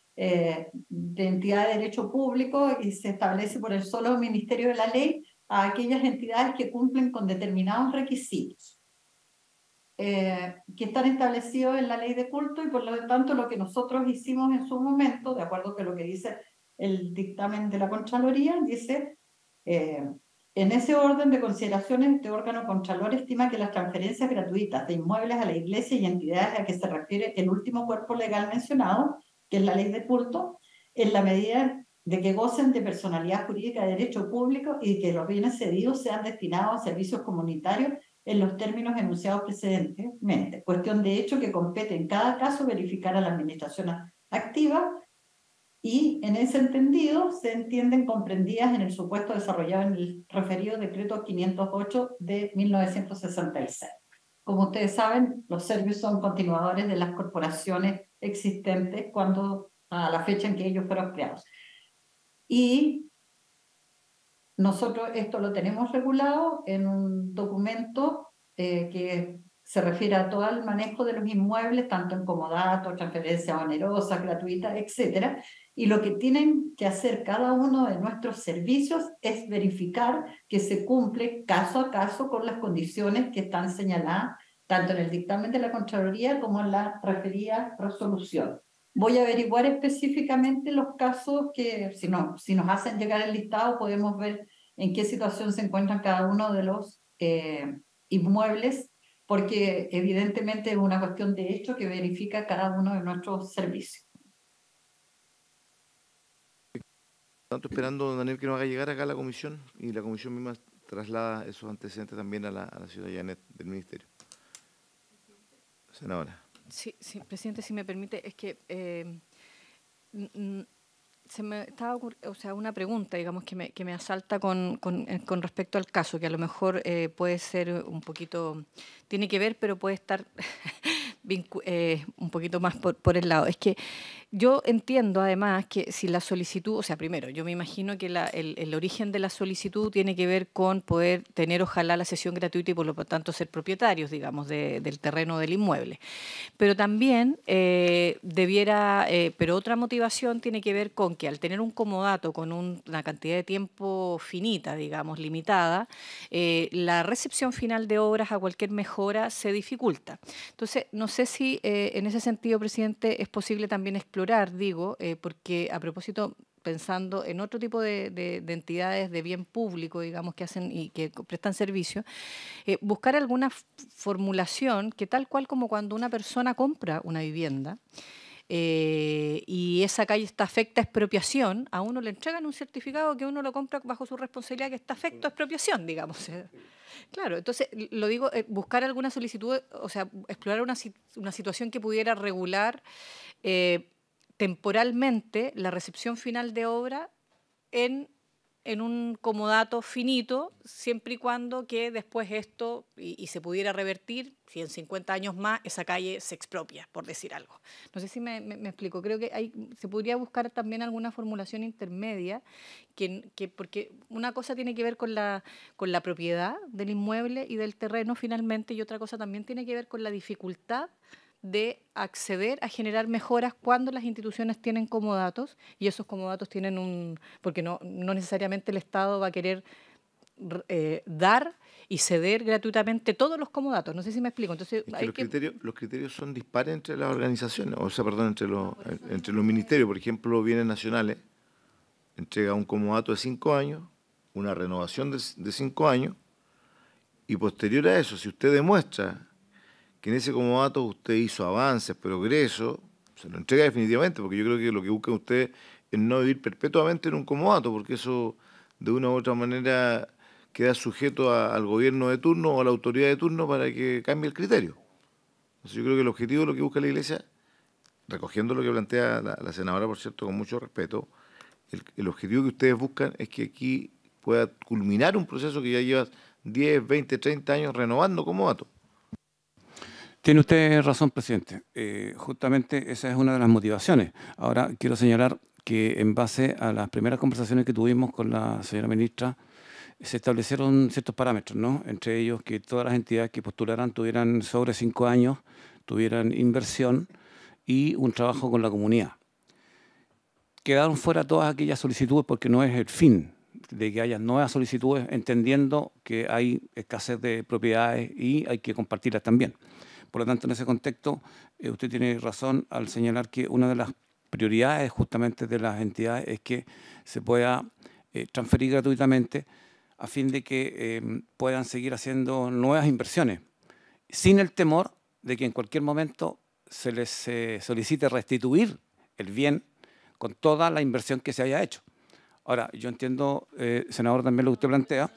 Speaker 6: entidad de derecho público y se establece por el solo Ministerio de la Ley a aquellas entidades que cumplen con determinados requisitos que están establecidos en la ley de culto, y por lo tanto lo que nosotros hicimos en su momento, de acuerdo con lo que dice el dictamen de la Contraloría, dice en ese orden de consideraciones, este órgano contralor estima que las transferencias gratuitas de inmuebles a la Iglesia y entidades a que se refiere el último cuerpo legal mencionado, que es la ley de culto, en la medida de que gocen de personalidad jurídica de derecho público y que los bienes cedidos sean destinados a servicios comunitarios en los términos enunciados precedentemente. Cuestión de hecho que compete en cada caso verificar a la administración activa, y en ese entendido se entienden comprendidas en el supuesto desarrollado en el referido decreto 508 de 1966. Como ustedes saben, los servicios son continuadores de las corporaciones existentes a la fecha en que ellos fueron creados. Y nosotros esto lo tenemos regulado en un documento que se refiere a todo el manejo de los inmuebles, tanto en comodato, transferencias onerosas, gratuitas, etc. Y lo que tienen que hacer cada uno de nuestros servicios es verificar que se cumple caso a caso con las condiciones que están señaladas tanto en el dictamen de la Contraloría como en la referida resolución. Voy a averiguar específicamente los casos que, si nos hacen llegar el listado, podemos ver en qué situación se encuentran cada uno de los inmuebles, porque evidentemente es una cuestión de hecho que verifica cada uno de nuestros servicios.
Speaker 1: Estamos esperando, Daniel, que nos haga llegar acá a la comisión, y la comisión misma traslada esos antecedentes también a la señora Janet del Ministerio. Senadora.
Speaker 5: Sí, presidente, si me permite, es que se me estaba una pregunta, digamos, que me asalta con respecto al caso, que a lo mejor puede ser un poquito, tiene que ver, pero puede estar un poquito más por el lado. Es que yo entiendo además que si la solicitud, primero, yo me imagino que el origen de la solicitud tiene que ver con poder tener ojalá la cesión gratuita y por lo tanto ser propietarios, digamos, del terreno del inmueble. Pero también pero otra motivación tiene que ver con que al tener un comodato con una cantidad de tiempo finita, digamos, limitada, la recepción final de obras a cualquier mejora se dificulta. Entonces, no sé si en ese sentido, presidente, es posible también explorar, porque a propósito, pensando en otro tipo de entidades de bien público, digamos, que hacen y que prestan servicio, buscar alguna formulación que tal cual como cuando una persona compra una vivienda y esa calle está afecta a expropiación, a uno le entregan un certificado que uno lo compra bajo su responsabilidad, que está afecto a expropiación, digamos. Claro, entonces, lo digo, buscar alguna solicitud, explorar una situación que pudiera regular temporalmente la recepción final de obra en un comodato finito, siempre y cuando que después esto, y se pudiera revertir, si en 50 años más esa calle se expropia, por decir algo. No sé si me explico. Creo que se podría buscar también alguna formulación intermedia, porque una cosa tiene que ver con la propiedad del inmueble y del terreno finalmente, y otra cosa también tiene que ver con la dificultad de acceder a generar mejoras cuando las instituciones tienen comodatos, y esos comodatos tienen porque no necesariamente el Estado va a querer dar y ceder gratuitamente todos los comodatos. No sé si me explico. Entonces,
Speaker 1: los criterios son dispares entre las organizaciones, entre los ministerios. Por ejemplo, bienes nacionales entrega un comodato de 5 años, una renovación de 5 años, y posterior a eso, si usted demuestra que en ese comodato usted hizo avances, progreso, se lo entrega definitivamente, porque yo creo que lo que buscan ustedes es no vivir perpetuamente en un comodato, porque eso de una u otra manera queda sujeto al gobierno de turno o a la autoridad de turno para que cambie el criterio. Entonces yo creo que el objetivo de lo que busca la Iglesia, recogiendo lo que plantea la senadora, por cierto, con mucho respeto, el objetivo que ustedes buscan es que aquí pueda culminar un proceso que ya lleva 10, 20, 30 años renovando como dato.
Speaker 7: Tiene usted razón, presidente. Justamente esa es una de las motivaciones. Ahora quiero señalar que en base a las primeras conversaciones que tuvimos con la señora ministra, se establecieron ciertos parámetros, ¿no? Entre ellos que todas las entidades que postularan tuvieran sobre 5 años, tuvieran inversión y un trabajo con la comunidad. Quedaron fuera todas aquellas solicitudes porque no es el fin de que haya nuevas solicitudes, entendiendo que hay escasez de propiedades y hay que compartirlas también. Por lo tanto, en ese contexto, usted tiene razón al señalar que una de las prioridades justamente de las entidades es que se pueda transferir gratuitamente a fin de que puedan seguir haciendo nuevas inversiones, sin el temor de que en cualquier momento se les solicite restituir el bien con toda la inversión que se haya hecho. Ahora, yo entiendo, senador, también lo que usted plantea.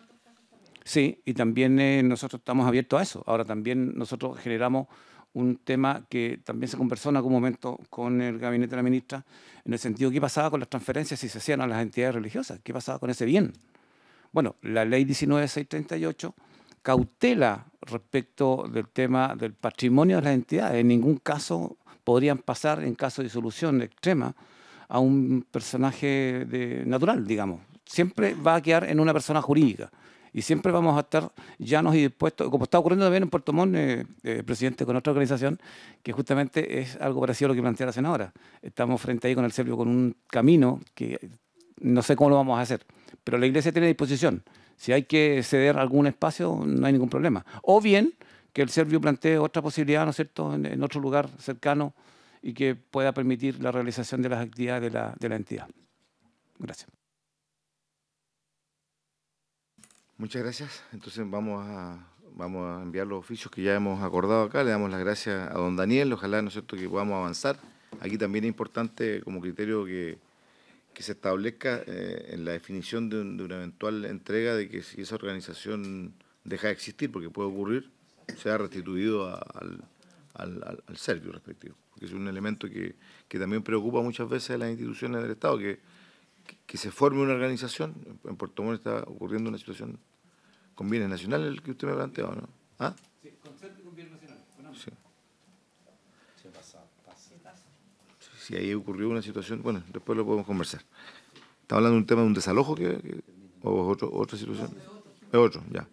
Speaker 7: Sí, y también nosotros estamos abiertos a eso. Ahora también nosotros generamos un tema que también se conversó en algún momento con el gabinete de la ministra, en el sentido de qué pasaba con las transferencias si se hacían a las entidades religiosas, qué pasaba con ese bien. Bueno, la ley 19.638 cautela respecto del tema del patrimonio de las entidades. En ningún caso podrían pasar, en caso de disolución extrema, a un personaje natural, digamos. Siempre va a quedar en una persona jurídica. Y siempre vamos a estar llanos y dispuestos, como está ocurriendo también en Puerto Montt, presidente, con otra organización, que justamente es algo parecido a lo que plantea la senadora. Estamos frente ahí con el Servio con un camino que no sé cómo lo vamos a hacer, pero la Iglesia tiene disposición. Si hay que ceder algún espacio, no hay ningún problema. O bien que el Servio plantee otra posibilidad, ¿no es cierto?, en otro lugar cercano y que pueda permitir la realización de las actividades de la entidad. Gracias.
Speaker 1: Muchas gracias. Entonces vamos a enviar los oficios que ya hemos acordado acá. Le damos las gracias a don Daniel. Ojalá, ¿no es cierto?, que podamos avanzar. Aquí también es importante como criterio que se establezca en la definición de una eventual entrega de que si esa organización deja de existir, porque puede ocurrir, sea restituido al Servio respectivo. Porque es un elemento que también preocupa muchas veces a las instituciones del Estado, que se forme una organización. En Puerto Montt está ocurriendo una situación con bienes nacionales, el que usted me ha planteado, ¿no? ¿Ah? Sí, con bienes nacionales. Sí. Si ahí ocurrió una situación, bueno, después lo podemos conversar. ¿Está hablando de un tema de un desalojo o otra situación? Es otro, ya.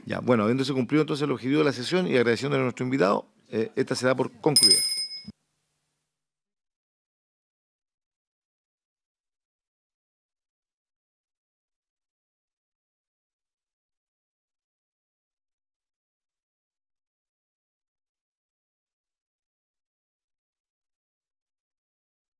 Speaker 1: Ya, bueno, habiéndose cumplido entonces el objetivo de la sesión y agradeciendo a nuestro invitado, esta se da por concluida.